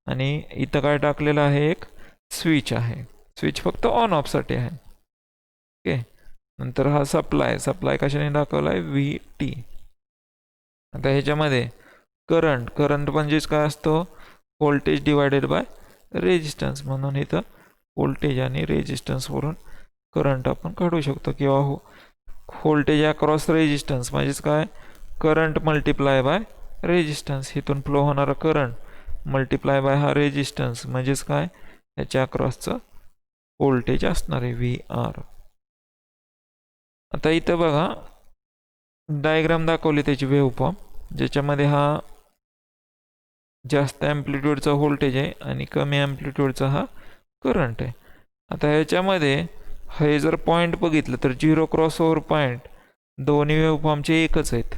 आणि इथं काय टाकलेलं आहे, एक स्विच आहे, स्विच फक्त ऑन ऑफसाठी आहे. ओके, नंतर हा सप्लाय, सप्लाय कशाने दाखवला आहे, VT. आता ह्याच्यामध्ये करंट म्हणजेच काय असतो, व्होल्टेज डिवायडेड बाय रेजिस्टन्स, म्हणून इथं व्होल्टेज आणि रेजिस्टन्सवरून करंट आपण काढू शकतो, किंवा व्होल्टेज अक्रॉस रेजिस्टन्स म्हणजेच काय, करंट मल्टिप्लाय बाय रेजिस्टन्स, इथून फ्लो होणारा करंट मल्टिप्लाय बाय हा रेजिस्टन्स म्हणजेच काय, याच्या अक्रॉसचं व्होल्टेज असणार आहे व्ही आर. आता इथं बघा डायग्राम दाखवली त्याची वेव्हफॉर्म, ज्याच्यामध्ये हा जास्त ॲम्प्लिट्यूडचा व्होल्टेज आहे आणि कमी ॲम्प्लिट्यूडचा हा करंट आहे. आता ह्याच्यामध्ये हे जर पॉईंट बघितलं तर झिरो क्रॉस ओव्हर पॉईंट दोन्ही वेव्हफॉर्मचे एकच आहेत,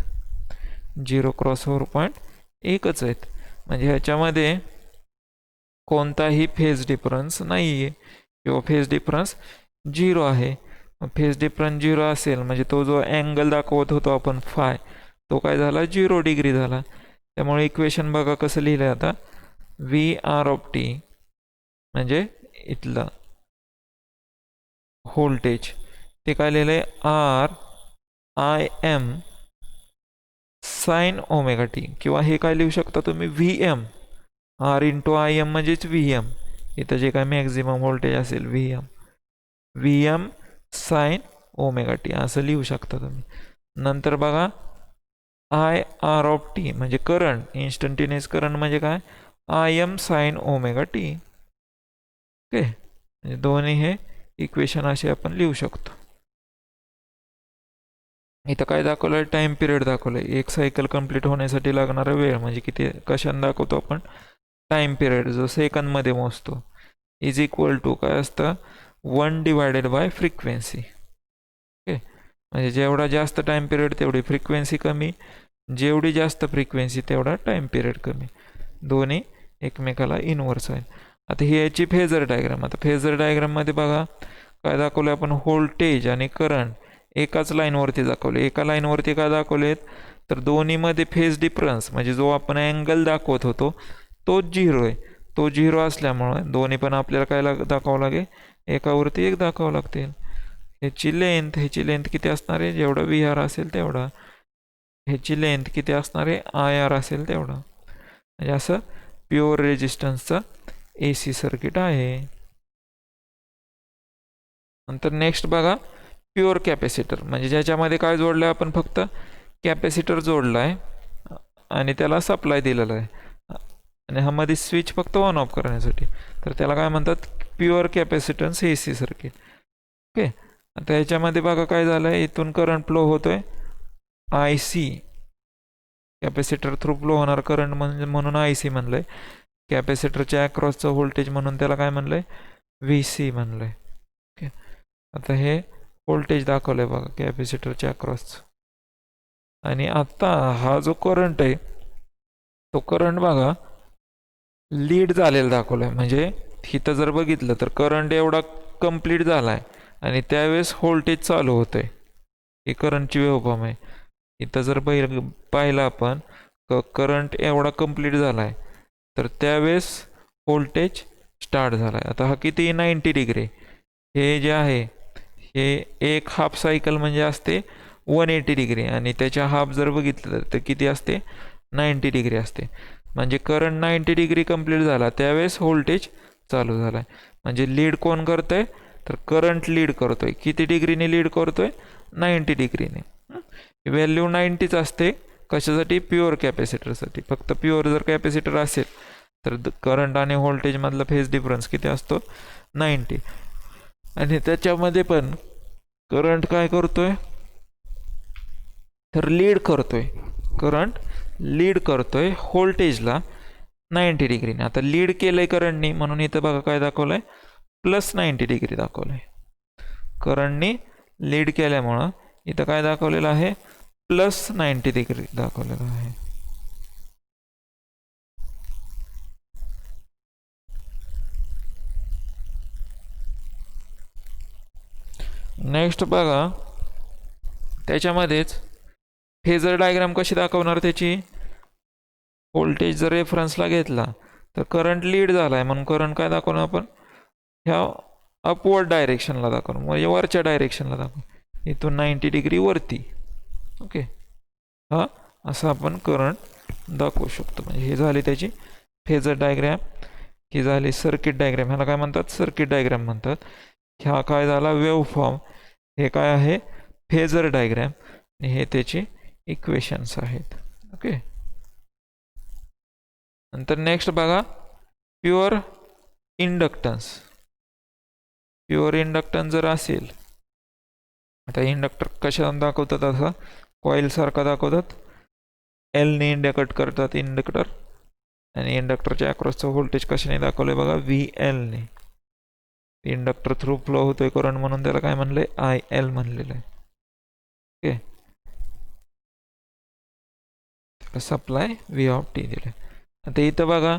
झिरो क्रॉस ओव्हर पॉईंट एकच आहेत, म्हणजे ह्याच्यामध्ये कोणताही फेज डिफरन्स नाही आहे, किंवा फेज डिफरन्स झिरो आहे. फेज डिफरन्स झिरो असेल म्हणजे तो जो अँगल दाखवत होतो आपण फाय, तो काय झाला, 0 डिग्री झाला. त्यामुळे इक्वेशन बघा कसं लिहिलं आहे आता, व्ही आर ऑफ टी म्हणजे इथलं व्होल्टेज ते काय लिहिलं आहे, R I M sine omega T, किंवा हे काय लिहू शकता तुम्ही, V M R into I M म्हणजेच व्ही एम, इथं जे काय मॅक्झिमम व्होल्टेज असेल V M sine omega T असं लिहू शकता तुम्ही. नंतर बघा आय आर ऑफ टी म्हणजे करंट, इन्स्टंटेनियस करंट म्हणजे काय, I M sine omega T. Okay, म्हणजे दोन्ही हे इक्वेशन असे आपण लिहू शकतो. इथं काय दाखवलं आहे, टाइम पिरियड दाखवलं आहे, एक सायकल कंप्लीट होण्यासाठी लागणारा वेळ म्हणजे किती, कशाने दाखवतो आपण, टाइम पिरियड जो सेकंदमध्ये मोजतो, इज इक्वल टू काय असतं, 1 डिवायडेड बाय फ्रिक्वेन्सी. ओके, म्हणजे जेवढा जास्त टाइम पिरियड तेवढी फ्रिक्वेन्सी कमी, जेवढी जास्त फ्रिक्वेन्सी तेवढा टाइम पिरियड कमी, दोन्ही एकमेकाला इनव्हर्स आहे. आता ही याची फेजर डायग्राम. आता फेजर डायग्राममध्ये बघा काय दाखवलं आपण, व्होल्टेज आणि करंट एकाच लाईनवरती दाखवले. एका लाईनवरती काय दाखवलेत तर दोन्हीमध्ये फेज डिफरन्स म्हणजे जो आपण अँगल दाखवत होतो तोच झिरो आहे. तो झिरो असल्यामुळे दोन्ही पण आपल्याला काय दाखवावं लागेल, एकावरती एक दाखवावं लागतील. ह्याची लेंथ किती असणार आहे, जेवढा व्ही आर असेल तेवढा, ह्याची लेंथ किती असणार आहे, आय आर असेल तेवढा. म्हणजे असं प्युअर रेजिस्टन्सचं ए सी सर्किट आहे. नंतर नेक्स्ट बघा प्युअर कॅपॅसिटर, म्हणजे ज्याच्यामध्ये काय जोडलं आहे आपण, फक्त कॅपॅसिटर जोडला आहे आणि त्याला सप्लाय दिलेला आहे आणि ह्यामध्ये स्विच फक्त ऑन ऑफ करण्यासाठी, तर त्याला काय म्हणतात, pure capacitance A C circuit. Okay, आता ह्याच्यामध्ये बघा काय झालं आहे, इथून करंट फ्लो होतोय I C, capacitor through flow होणार करंट म्हणजे म्हणून आय सी म्हणलं आहे, कॅपॅसिटरच्या अक्रॉसचं व्होल्टेज म्हणून त्याला काय म्हणलं आहे, व्ही सी म्हणलं आहे. ओके, आता हे व्होल्टेज दाखवलं आहे बघा कॅपॅसिटरच्या अक्रॉसचं. आणि आता हा जो करंट आहे तो करंट बघा लीड झालेला दाखवला आहे, म्हणजे इथं जर बघितलं तर करंट एवढा कंप्लीट झाला आहे आणि त्यावेळेस व्होल्टेज चालू होतं आहे. ही करंटची वेव्हफॉर्म आहे. इथं जर पाहिलं आपण करंट एवढा कंप्लीट झाला आहे तर त्यावेळेस व्होल्टेज स्टार्ट झाला आहे. आता हा किती 90 डिग्री, हे जे आहे हे एक हाफ सायकल म्हणजे असते 180 डिग्री आणि त्याच्या हाफ जर बघितलं तर किती असते 90 डिग्री असते. म्हणजे करंट 90 डिग्री कंप्लीट झाला त्यावेळेस व्होल्टेज चालू झाला आहे. म्हणजे लीड कोण करतोय तर करंट लीड करतोय. किती डिग्रीने लीड करतोय 90 डिग्रीने. व्हॅल्यू 90च असते कशासाठी प्युअर कॅपॅसिटरसाठी. फक्त प्युअर जर कॅपॅसिटर असेल तर करंट आणि व्होल्टेजमधला फेज डिफरन्स किती असतो 90. आणि त्याच्यामध्ये पण करंट काय करतोय तर लीड करतोय, करंट लीड करतोय व्होल्टेजला 90 डिग्रीने. आता लीड केलंय करंटनी म्हणून इथं बघा काय दाखवलंय +90 डिग्री दाखवलंय. करंटनी लीड केल्यामुळं इथं काय दाखवलेलं आहे +90 डिग्री दाखवलेलं आहे. नेक्स्ट बघा त्याच्यामध्येच फेजर डायग्राम कशी दाखवणार त्याची. व्होल्टेज जर रेफरन्सला घेतला तर करंट लीड झाला आहे म्हणून करंट काय दाखवणार आपण ह्या अपवर्ड डायरेक्शनला दाखवणार, म्हणजे वरच्या डायरेक्शनला दाखवू, इथून 90 डिग्री वरती. ओके, हा असं आपण करंट दाखवू शकतो. म्हणजे हे झाली त्याची फेजर डायग्रॅम, ही झाली सर्किट डायग्रॅम. ह्याला काय म्हणतात? सर्किट डायग्रॅम म्हणतात. ह्या काय झाला? Wave form. हे काय आहे? Phasor diagram. आणि हे त्याचे इक्वेशन्स आहेत. ओके. नंतर नेक्स्ट बघा, प्युअर इंडक्टन्स. प्युअर इंडक्टन्स जर असेल, आता इंडक्टर कशाने दाखवतात? असं कॉईल सारखा दाखवतात. एलने इंडिकेट करतात इंडक्टर, आणि इंडक्टरच्या अक्रॉसचं व्होल्टेज कशाने दाखवलंय बघा? VL ने. इंडक्टर थ्रू फ्लो होतोय करंट, म्हणून त्याला काय म्हणलंय? IL म्हणलेलं आहे. Okay. Supply V of T दिले. आता इथं बघा,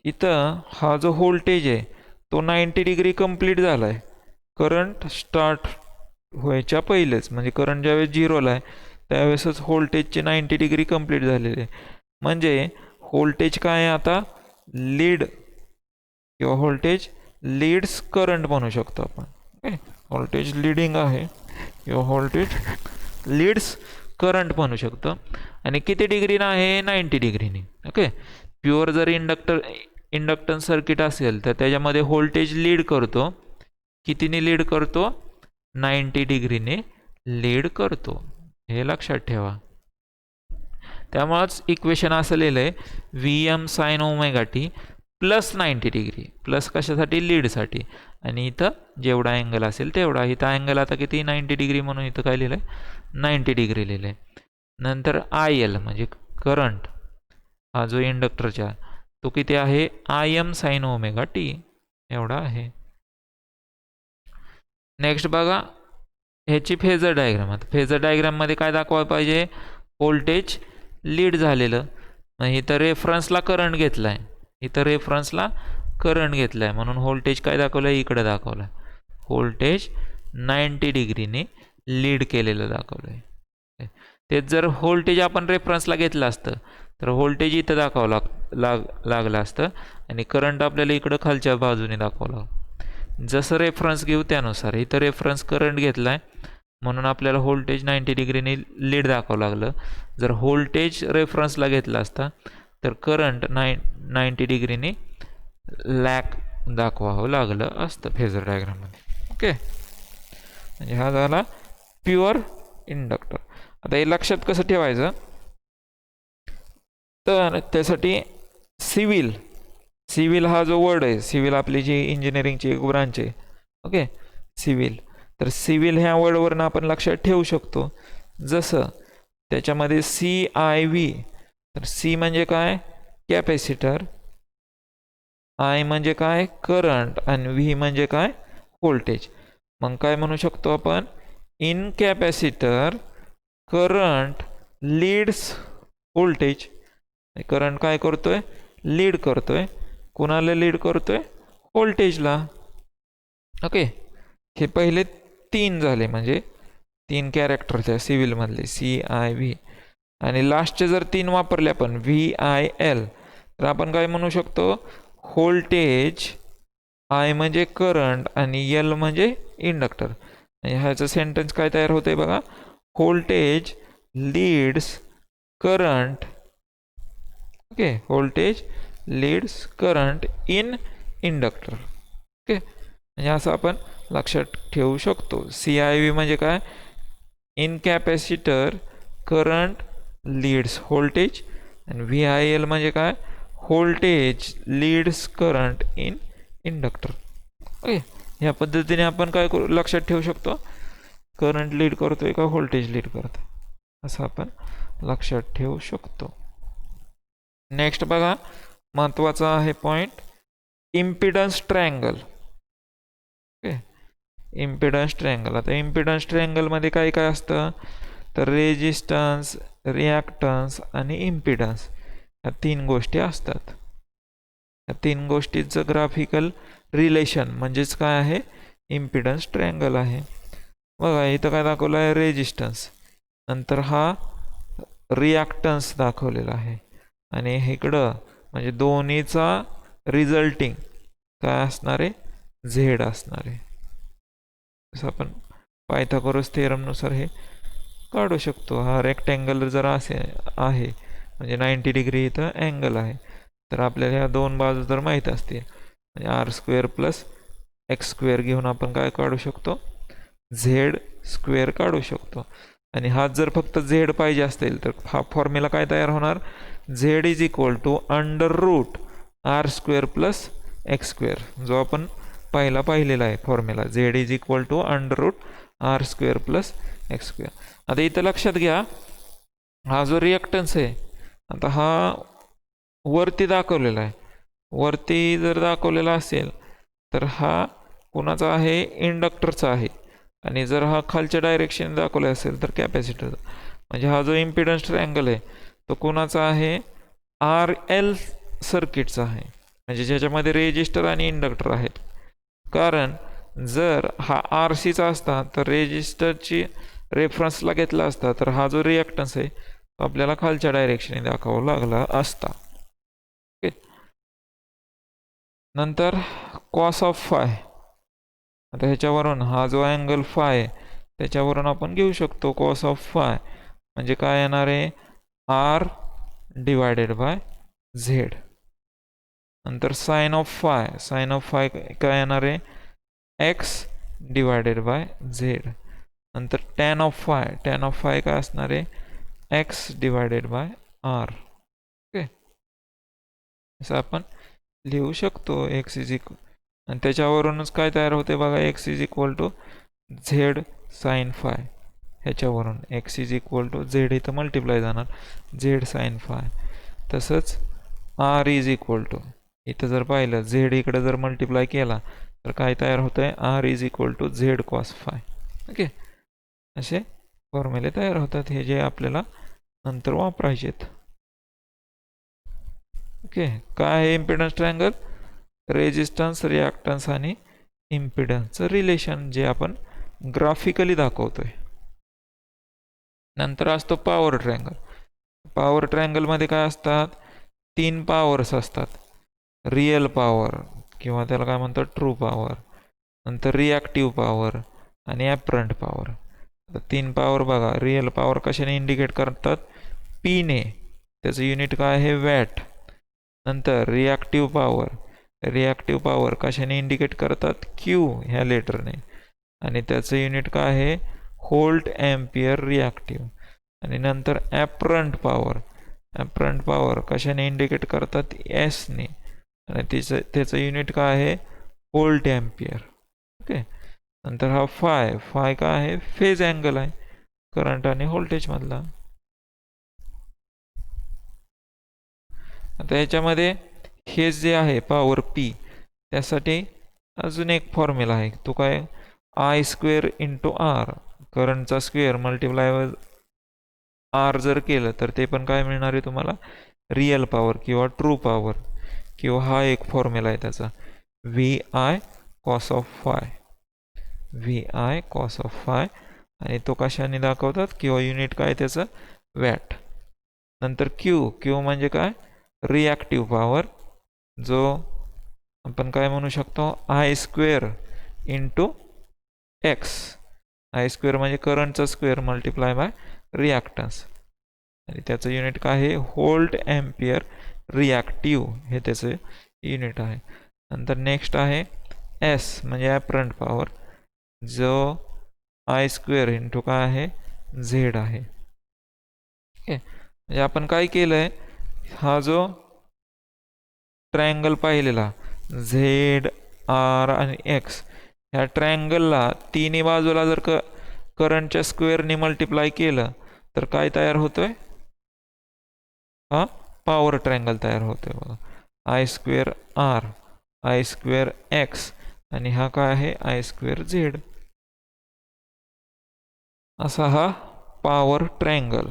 इथं हा जो व्होल्टेज आहे तो 90 डिग्री कंप्लीट झालाय करंट स्टार्ट व्हायच्या पहिलेच. म्हणजे करंट ज्यावेळेस 0ला आहे त्यावेळेसच व्होल्टेजचे 90 डिग्री कंप्लीट झालेले. म्हणजे व्होल्टेज काय आहे आता? लीड किंवा व्होल्टेज लीड्स करंट म्हणू शकतो आपण. ओके. व्होल्टेज लिडिंग आहे किंवा व्होल्टेज लीड्स करंट म्हणू शकतो. आणि किती डिग्रीनं आहे? 90 डिग्रीने. ओके. प्युअर जर इंडक्टन्स सर्किट असेल तर त्याच्यामध्ये व्होल्टेज लीड करतो. कितीने लीड करतो? 90 डिग्रीने लीड करतो. हे लक्षात ठेवा. त्यामुळेच इक्वेशन असं लिहिलं आहे, VM sin omega T plus 90 degree. Plus कशासाठी? लीडसाठी. आणि इथं जेवढा अँगल असेल तेवढा. इथं अँगल आता किती? 90 डिग्री, म्हणून इथं काय लिहिलं आहे? 90 डिग्री लिहिलं आहे. नंतर IL म्हणजे करंट, हा जो इंडक्टरचा तो किती आहे? Im sin ओमेगा टी एवढा आहे. नेक्स्ट बघा, ह्याची फेजर डायग्राम. आता फेजर डायग्राममध्ये काय दाखवायला पाहिजे? व्होल्टेज लीड झालेलं. मग इथं रेफरन्सला करंट घेतला आहे, इथं रेफरन्सला करंट घेतला आहे, म्हणून व्होल्टेज काय दाखवलं आहे? इकडे दाखवलं आहे. व्होल्टेज 90 डिग्रीने लीड केलेलं दाखवलं आहे. तेच जर व्होल्टेज आपण रेफरन्सला घेतलं असतं तर व्होल्टेज इथं दाखवावं लागलं असतं, आणि करंट आपल्याला इकडं खालच्या बाजूने दाखवलं. जसं रेफरन्स घेऊ त्यानुसार. इथं रेफरन्स करंट घेतला आहे म्हणून आपल्याला व्होल्टेज 90 डिग्रीने लीड दाखवावं लागलं. जर व्होल्टेज रेफरन्सला घेतला असता तर करंट 90 डिग्रीने लॅग दाखवावं लागलं असतं फेजर डायग्राममध्ये. ओके. म्हणजे हा झाला प्युअर इंडक्टर. आता हे लक्षात कसं ठेवायचं? तर त्यासाठी सिव्हिल हा जो वर्ड आहे, सिव्हिल आपली जी इंजिनिअरिंगची एक ब्रांच आहे. ओके. सिव्हिल. तर सिव्हिल ह्या वर्डवरनं आपण लक्षात ठेवू शकतो. जसं त्याच्यामध्ये CIV, तर C म्हणजे काय? कॅपॅसिटर. I म्हणजे काय? करंट. आणि V म्हणजे काय? व्होल्टेज. मग काय म्हणू शकतो आपण? In capacitor current leads voltage. Current काय करतोय? लीड करतोय. कुणाला लीड करतोय? व्होल्टेजला. ओके. हे पहिले 3 झाले, म्हणजे 3 कॅरेक्टर त्या सिव्हिलमधले CIV. आणि लास्टचे जर 3 वापरले आपण VIL, तर आपण काय म्हणू शकतो? व्होल्टेज, I म्हणजे करंट, आणि L म्हणजे इंडक्टर. आणि ह्याचं सेंटेन्स काय तयार होतंय बघा? Voltage leads current. Okay. Voltage leads current in inductor. Okay. म्हणजे असं आपण लक्षात ठेवू शकतो. CIV म्हणजे काय? In capacitor current leads voltage. आणि VIL म्हणजे काय? Voltage leads current in inductor. Okay. ह्या पद्धतीने आपण काय लक्षात ठेवू शकतो? करंट लीड करतोय का व्होल्टेज लीड करतोय, असं आपण लक्षात ठेवू शकतो. नेक्स्ट बघा, महत्त्वाचा आहे point, impedance triangle. Okay. Impedance triangle. आता इम्पिडन्स ट्रायंगलमध्ये काय काय असतं? तर रेजिस्टन्स, रिॲक्टन्स आणि इम्पिडन्स, या 3 गोष्टी असतात. या 3 गोष्टींचं ग्राफिकल रिलेशन म्हणजेच काय आहे? इम्पिडन्स ट्रायंगल आहे. बघा इथं काय दाखवलं आहे? रेजिस्टन्स. नंतर हा रिॲक्टन्स दाखवलेला आहे, आणि इकडं म्हणजे दोन्हीचा रिझल्टिंग काय असणार आहे? Z असणार आहे. जसं आपण पायथागोरस थेरमनुसार हे काढू शकतो. हा रेक्टँगल जर असे आहे म्हणजे 90 डिग्री इथं अँगल आहे, तर आपल्याला ह्या दोन बाजू जर माहीत असतील म्हणजे R square plus X square घेऊन आपण काय काढू शकतो, झेड स्क्वेअर काढू शकतो. आणि हा जर फक्त झेड पाहिजे असेल तर हा फॉर्म्युला काय तयार होणार, Z is equal to under root R square plus X square, जो आपण पाहिलेला आहे formula, Z is equal to under root R square plus X square. आता इथं लक्षात घ्या, हा जो रिॲक्टन्स आहे आता हा वरती दाखवलेला आहे, वरती जर दाखवलेला असेल तर हा कोणाचा आहे, इंडक्टरचा आहे. आणि जर हा खालच्या डायरेक्शन दाखवला असेल तर कॅपॅसिटरचा. म्हणजे हा जो इम्पिडन्स ट्रायंगल आहे तो कोणाचा आहे, आर एल सर्किटचा आहे, म्हणजे ज्याच्यामध्ये रेजिस्टर आणि इंडक्टर आहेत. कारण जर हा आर सीचा असता तर रेजिस्टरची रेफरन्सला घेतला असता तर हा जो रिॲक्टन्स आहे तो आपल्याला खालच्या डायरेक्शनने दाखवावा लागला असता. ओके. नंतर कॉस ऑफ फाय. आता ह्याच्यावरून हा जो अँगल फाय त्याच्यावरून आपण घेऊ शकतो कॉस ऑफ फाय म्हणजे काय येणार आहे, आर डिवायडेड बाय झेड. नंतर साइन ऑफ फाय काय येणार आहे, एक्स डिवायडेड बाय झेड. नंतर टॅन ऑफ फाय काय असणार आहे, X divided by R. Okay, असं आपण लिहू शकतो. एक्स इज इक्वल, आणि त्याच्यावरूनच काय तयार होते बघा, X is equal to Z sine phi. ह्याच्यावरून X is equal to Z इथं मल्टिप्लाय जाणार, झेड साइन फाय. तसंच आर इज इक्वल टू, इथं जर पाहिलं झेड इकडे जर मल्टिप्लाय केला तर काय तयार होतं आहे, R is equal to Z cos phi. Okay, असे फॉर्म्युले तयार होतात, हे जे आपल्याला नंतर वापरायचेत. ओके, काय आहे इम्पिडन्स ट्रायंगल, रेजिस्टन्स, रिॲक्टन्स आणि इम्पिडन्सचं रिलेशन जे आपण ग्राफिकली दाखवतोय. नंतर असतो पॉवर ट्रायंगल. पॉवर ट्रायंगलमध्ये काय असतात, 3 पॉवर्स असतात, रिअल पॉवर किंवा त्याला काय म्हणतात ट्रू पॉवर, नंतर रिॲक्टिव्ह पॉवर आणि ॲपरंट पॉवर. आता 3 पॉवर बघा, रिअल पॉवर कशाने इंडिकेट करतात, पीने, त्याचं युनिट काय आहे, वॅट. नंतर रिॲक्टिव्ह पॉवर कशाने इंडिकेट करतात, क्यू ह्या लेटरने, आणि त्याचं युनिट काय आहे, व्होल्ट एम्पियर रिॲक्टिव्ह. आणि नंतर ॲपरंट पॉवर कशाने इंडिकेट करतात, एसने, आणि त्याचं युनिट काय आहे, व्होल्ट एम्पियर. ओके, नंतर हा फाय काय आहे, फेज अँगल आहे, करंट आणि व्होल्टेजमधला. आता याच्यामध्ये हे जे आहे पॉवर पी, त्यासाठी अजून एक फॉर्म्युला आहे, तो काय, आय स्क्वेअर इंटू आर, करंटचा स्क्वेअर मल्टिप्लाय आर जर केलं तर ते पण काय मिळणार आहे तुम्हाला, रिअल पॉवर किंवा ट्रू पॉवर. किंवा हा एक फॉर्म्युला आहे त्याचा, V I cos of phi, आणि तो कशाने दाखवतात, किंवा युनिट काय त्याचं, वॅट. नंतर क्यू म्हणजे काय, रिॲक्टिव्ह पॉवर, जो आपण काय म्हणू शकतो, I square into x. I square म्हणजे करंटचा स्क्वेअर मल्टिप्लाय बाय रिॲक्टन्स, आणि त्याचं युनिट काय आहे, व्होल्ट एम्पियर रिॲक्टिव्ह, हे त्याचं युनिट आहे. नंतर नेक्स्ट आहे एस म्हणजे ॲपरंट पॉवर, जो आय स्क्वेअर इंटू काय आहे, झेड आहे. ओके, म्हणजे आपण काय केलं आहे, हा जो ट्रायंगल पाहिलेला झेड आर आणि एक्स, ह्या ट्रायंगलला तिन्ही बाजूला जर करंटच्या स्क्वेअरने मल्टिप्लाय केलं तर काय तयार होतोय, हा पॉवर ट्रायंगल तयार होतोय बघा, I square R, I square X, आणि हा काय आहे, आय स्क्वेअर झेड. असा हा पॉवर ट्रायंगल.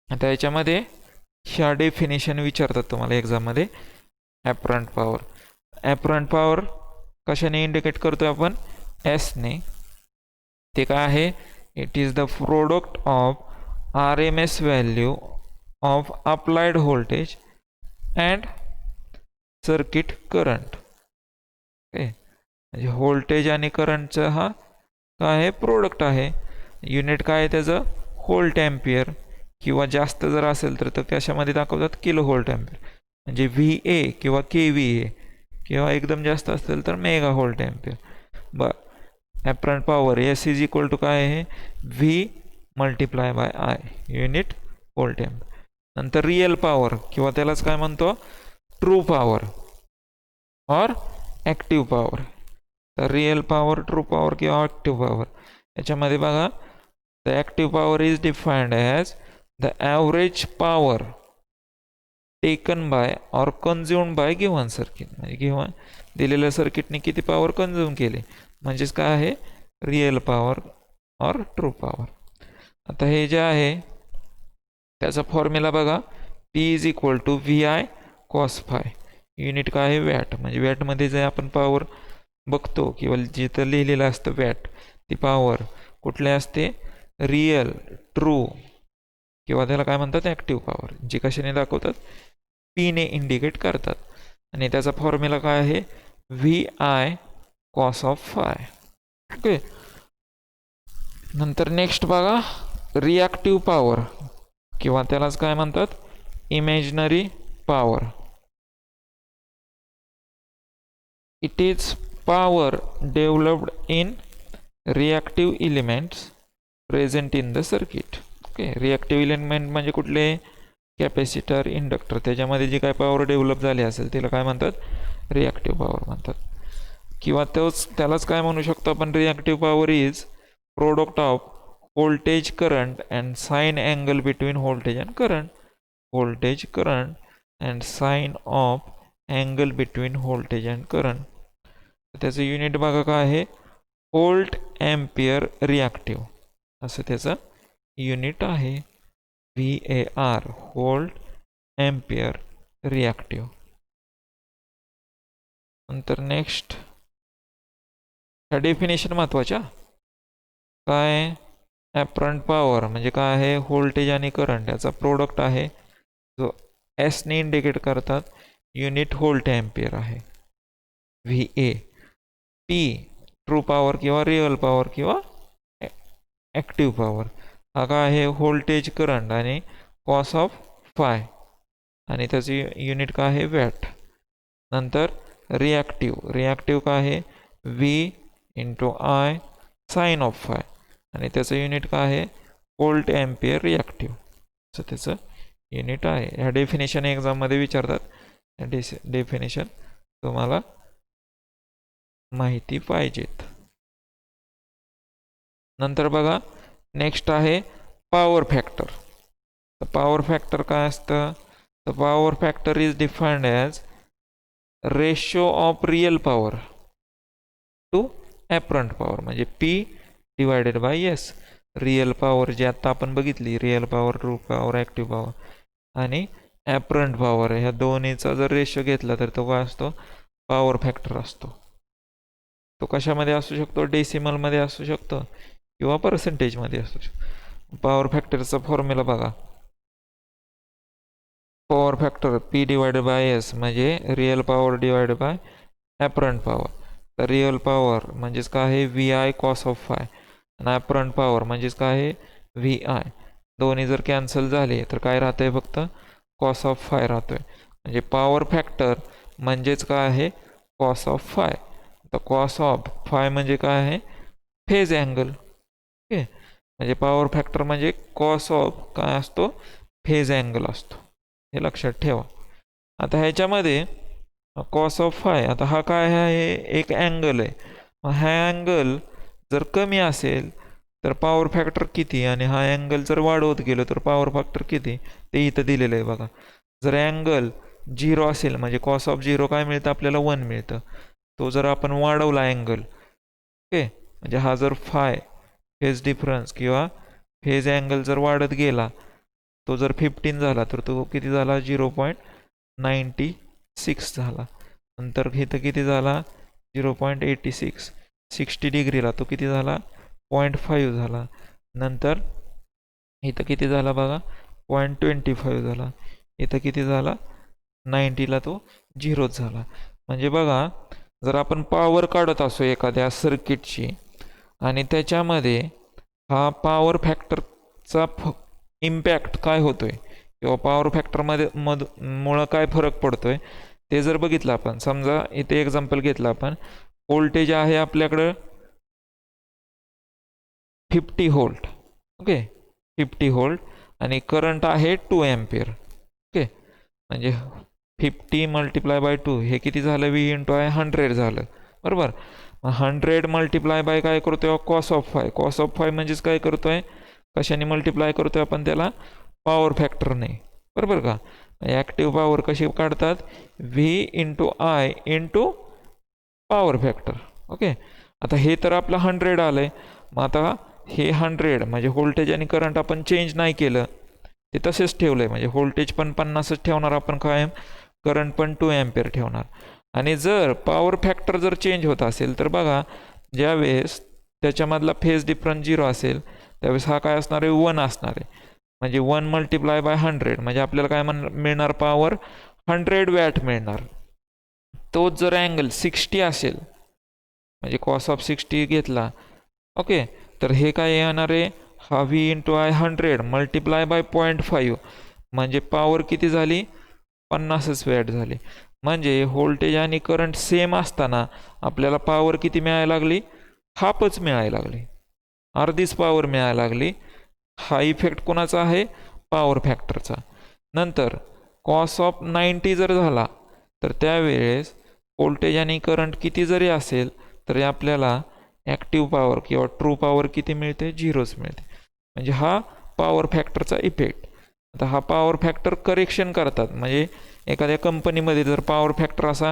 आता याच्यामध्ये ह्या डेफिनेशन विचारतात तुम्हाला एक्झाममध्ये. ॲपरंट पॉवर कशाने इंडिकेट करतोय आपण, एसने. ते काय आहे, it is the product of R M S value of applied voltage and circuit current. Okay, म्हणजे व्होल्टेज आणि करंटचा हा काय आहे, प्रोडक्ट आहे. युनिट काय आहे त्याचं, व्होल्ट ॲम्पियर, किंवा जास्त जर असेल तर कशामध्ये दाखवतात, किलो व्होल्ट ॲम्पियर, म्हणजे VA किंवा KVA, किंवा एकदम जास्त असेल तर mega volt ampere. Apparent power S is equal to काय आहे, V multiply by I, unit volt ampere. नंतर रिअल पॉवर किंवा त्यालाच काय म्हणतो, ट्रू पॉवर और ॲक्टिव्ह पॉवर. तर रिअल पॉवर, ट्रू पॉवर किंवा ॲक्टिव्ह पॉवर याच्यामध्ये बघा, the active power is defined as the average power taken by और कन्झ्युम्ड बाय गिव्हन सर्किट, म्हणजे किंवा दिलेल्या सर्किटने किती पॉवर कन्झ्युम केले, म्हणजेच काय आहे, रिअल पॉवर और ट्रू पॉवर. आता हे जे आहे त्याचा फॉर्म्युला बघा, P is equal to VI cos phi, unit काय आहे, वॅट, म्हणजे वॅटमध्ये जे आपण पॉवर बघतो किंवा जिथं लिहिलेलं असतं वॅट, ती पॉवर कुठली असते, रिअल, ट्रू किंवा त्याला काय म्हणतात, ॲक्टिव्ह पॉवर, जी कशाने दाखवतात, Pने इंडिकेट करतात. आणि त्याचा फॉर्म्युला काय आहे, VI cos of five. Okay. नंतर नेक्स्ट बघा, रिॲक्टिव्ह पॉवर किंवा त्यालाच काय म्हणतात, imaginary power. It is power developed in reactive elements present in the circuit. Okay. Reactive element म्हणजे कुठले, कॅपॅसिटर, इंडक्टर, त्याच्यामध्ये जी काय पॉवर डेव्हलप झाली असेल तिला काय म्हणतात, रिॲक्टिव्ह पॉवर म्हणतात. किंवा त्यालाच काय म्हणू शकतो आपण, reactive power is product of voltage current and sine angle between voltage and current. Voltage current and sine of angle between voltage and current. त्याचं युनिट बघा काय आहे, व्होल्ट ॲम्पियर रिॲक्टिव्ह, असं त्याचं युनिट आहे, VAR, व्होल्ट ॲम्पियर रिॲक्टिव्ह. नंतर next ह्या definition महत्त्वाच्या, काय, ॲपरंट पॉवर म्हणजे काय आहे, व्होल्टेज आणि करंट याचा प्रोडक्ट आहे, जो एसने इंडिकेट करतात, युनिट व्होल्ट ॲम्पियर आहे, VA. P ट्रू पॉवर किंवा रिअल पॉवर किंवा ॲक्टिव्ह पॉवर, हा काय आहे, व्होल्टेज, करंट आणि कॉस ऑफ फाय, आणि त्याची युनिट काय आहे, वॅट. नंतर रिॲक्टिव्ह काय आहे, V into I sine of phi, आणि त्याचं युनिट काय आहे, व्होल्ट ॲम्पियर रिॲक्टिव्ह, असं त्याचं युनिट आहे. ह्या डेफिनेशन एक्झाममध्ये विचारतात, डेफिनेशन तुम्हाला माहिती पाहिजेत. नंतर बघा, नेक्स्ट आहे पॉवर फॅक्टर. तर पॉवर फॅक्टर काय असतं, तर power factor is defined as ratio of real power to apparent power, म्हणजे P divided by S. Real power जी आता आपण बघितली, real power, true power, active power आणि ॲपरंट पॉवर, ह्या दोन्हीचा जर रेशो घेतला तर तो काय असतो, पॉवर फॅक्टर असतो. तो कशामध्ये असू शकतो, डेसिमलमध्ये असू शकतो किंवा पर्सेंटेजमध्ये असू शकतो. पॉवर फॅक्टरचा फॉर्म्युला बघा, power factor P divided by S म्हणजे real power divided by apparent power. तर रिअल पॉवर म्हणजेच काय आहे, VI कॉस ऑफ फाय, आणि ॲपरंट पॉवर म्हणजेच काय आहे, VI. दोन्ही जर कॅन्सल झाले तर काय राहतंय, फक्त कॉस ऑफ फाय राहतोय. म्हणजे पॉवर फॅक्टर म्हणजेच काय आहे, कॉस ऑफ फाय. तर कॉस ऑफ फाय म्हणजे काय आहे, फेज अँगल. ओके. म्हणजे पॉवर फॅक्टर म्हणजे कॉस ऑफ काय असतो, फेज अँगल असतो, हे लक्षात ठेवा. आता ह्याच्यामध्ये कॉस ऑफ फाय, आता हा काय आहे, एक अँगल आहे. मग हा अँगल जर कमी असेल तर पॉवर फॅक्टर किती, आणि हा अँगल जर वाढवत गेलो तर पॉवर फॅक्टर किती, ते इथं दिलेलं आहे बघा. जर अँगल 0 असेल म्हणजे कॉस ऑफ 0 काय मिळतं आपल्याला, 1 मिळतं. तो जर आपण वाढवला अँगल, ओके, म्हणजे हा जर फाय फेज डिफरन्स किंवा फेज अँगल जर वाढत गेला, तो जर 15 झाला तर तो किती झाला, 0.96 झाला. नंतर इथं किती झाला, 0.86. 60 डिग्रीला तो किती झाला, 0.5 झाला. नंतर इथं किती झाला बघा, 0.25 झाला. इथं किती झाला, 90ला तो 0 झाला. म्हणजे बघा, जर आपण पॉवर काढत असो एखाद्या सर्किटची आणि त्याच्यामध्ये हा पॉवर फॅक्टरचा इम्पॅक्ट काय होतोय किंवा पॉवर फॅक्टरमध्ये मुळं काय फरक पडतोय ते जर बघितलं आपण, समजा इथे एक्झाम्पल घेतलं आपण, व्होल्टेज आहे आपल्याकडं 50 व्होल्ट, ओके 50 व्होल्ट, आणि करंट आहे 2 एम्पियर, ओके. म्हणजे 50 मल्टिप्लाय बाय 2 हे किती झालं, V इंटू आय 100 झालं, बरोबर. 100 मल्टिप्लाय बाय काय करतोय, cos of five. Cos of five म्हणजेच काय करतोय, कशाने मल्टिप्लाय करतोय आपण त्याला, पॉवर फॅक्टरने, बरोबर का. ॲक्टिव्ह पॉवर कशी काढतात, V into I into power factor, okay. आता हे तर आपलं 100 आलंय. मग आता हे 100 म्हणजे व्होल्टेज आणि करंट आपण चेंज नाही केलं, ते तसेच ठेवलंय. म्हणजे व्होल्टेज पण 50च ठेवणार आपण कायम, करंट पण 2 एम्पियर ठेवणार. आणि जर पॉवर फॅक्टर जर चेंज होत असेल तर बघा, ज्यावेळेस त्याच्यामधला फेज डिफरन्स 0 असेल त्यावेळेस हा काय असणार आहे, 1 असणार आहे. म्हणजे 1 मल्टिप्लाय बाय 100 म्हणजे आपल्याला काय मिळणार, पॉवर 100 वॅट मिळणार. तोच जर अँगल 60 असेल, म्हणजे कॉस ऑफ 60 घेतला, ओके, तर हे काय येणार आहे, हा V into I 100 multiply by 0.5 म्हणजे पॉवर किती झाली, 50च वॅट झाली. म्हणजे व्होल्टेज आणि करंट सेम असताना आपल्याला पॉवर किती मिळायला लागली, हाफच मिळायला लागली, अर्धीच पॉवर मिळायला लागली. हा इफेक्ट कोणाचा आहे, पॉवर फॅक्टरचा. नंतर कॉस ऑफ 90 जर झाला तर त्यावेळेस व्होल्टेज आणि करंट किती जरी असेल तरी आपल्याला ॲक्टिव्ह पॉवर किंवा ट्रू पॉवर किती मिळते, 0च मिळते. म्हणजे हा पॉवर फॅक्टरचा इफेक्ट. आता हा पॉवर फॅक्टर करेक्शन करतात. म्हणजे एखाद्या कंपनीमध्ये जर पॉवर फॅक्टर असा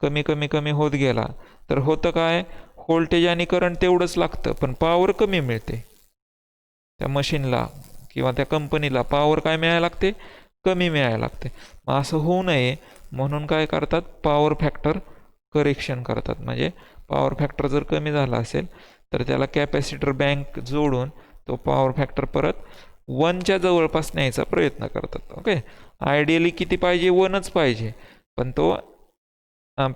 कमी कमी कमी होत गेला तर होतं काय, व्होल्टेज आणि करंट तेवढंच लागतं पण पॉवर कमी मिळते. त्या मशीनला किंवा त्या कंपनीला पॉवर काय मिळायला लागते, कमी मिळायला लागते. मग असं होऊ नये म्हणून काय करतात, पॉवर फॅक्टर करेक्शन करतात. म्हणजे पॉवर फॅक्टर जर कमी झाला असेल तर त्याला कॅपॅसिटर बँक जोडून तो पॉवर फॅक्टर परत 1च्या जवळपास न्यायचा प्रयत्न करतात, ओके. आयडियली किती पाहिजे, 1च पाहिजे, पण तो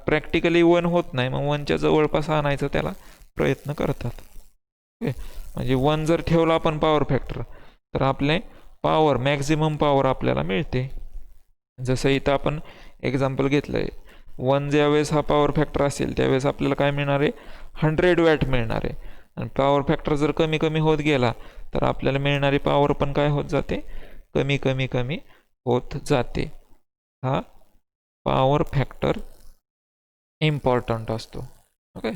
प्रॅक्टिकली 1 होत नाही, मग 1च्या जवळपास आणायचा त्याला प्रयत्न करतात, ओके. म्हणजे 1 जर ठेवला आपण पॉवर फॅक्टर तर आपले पॉवर मॅक्झिमम पॉवर आपल्याला मिळते. जसं इथं आपण एक्झाम्पल घेतलं आहे, 1 ज्यावेळेस हा पॉवर फॅक्टर असेल त्यावेळेस आपल्याला काय मिळणार आहे, 100 वॅट मिळणार आहे. आणि पॉवर फॅक्टर जर कमी कमी होत गेला तर आपल्याला मिळणारी पॉवर पण काय होत जाते, कमी कमी कमी होत जाते. हा पॉवर फॅक्टर इम्पॉर्टंट असतो, ओके.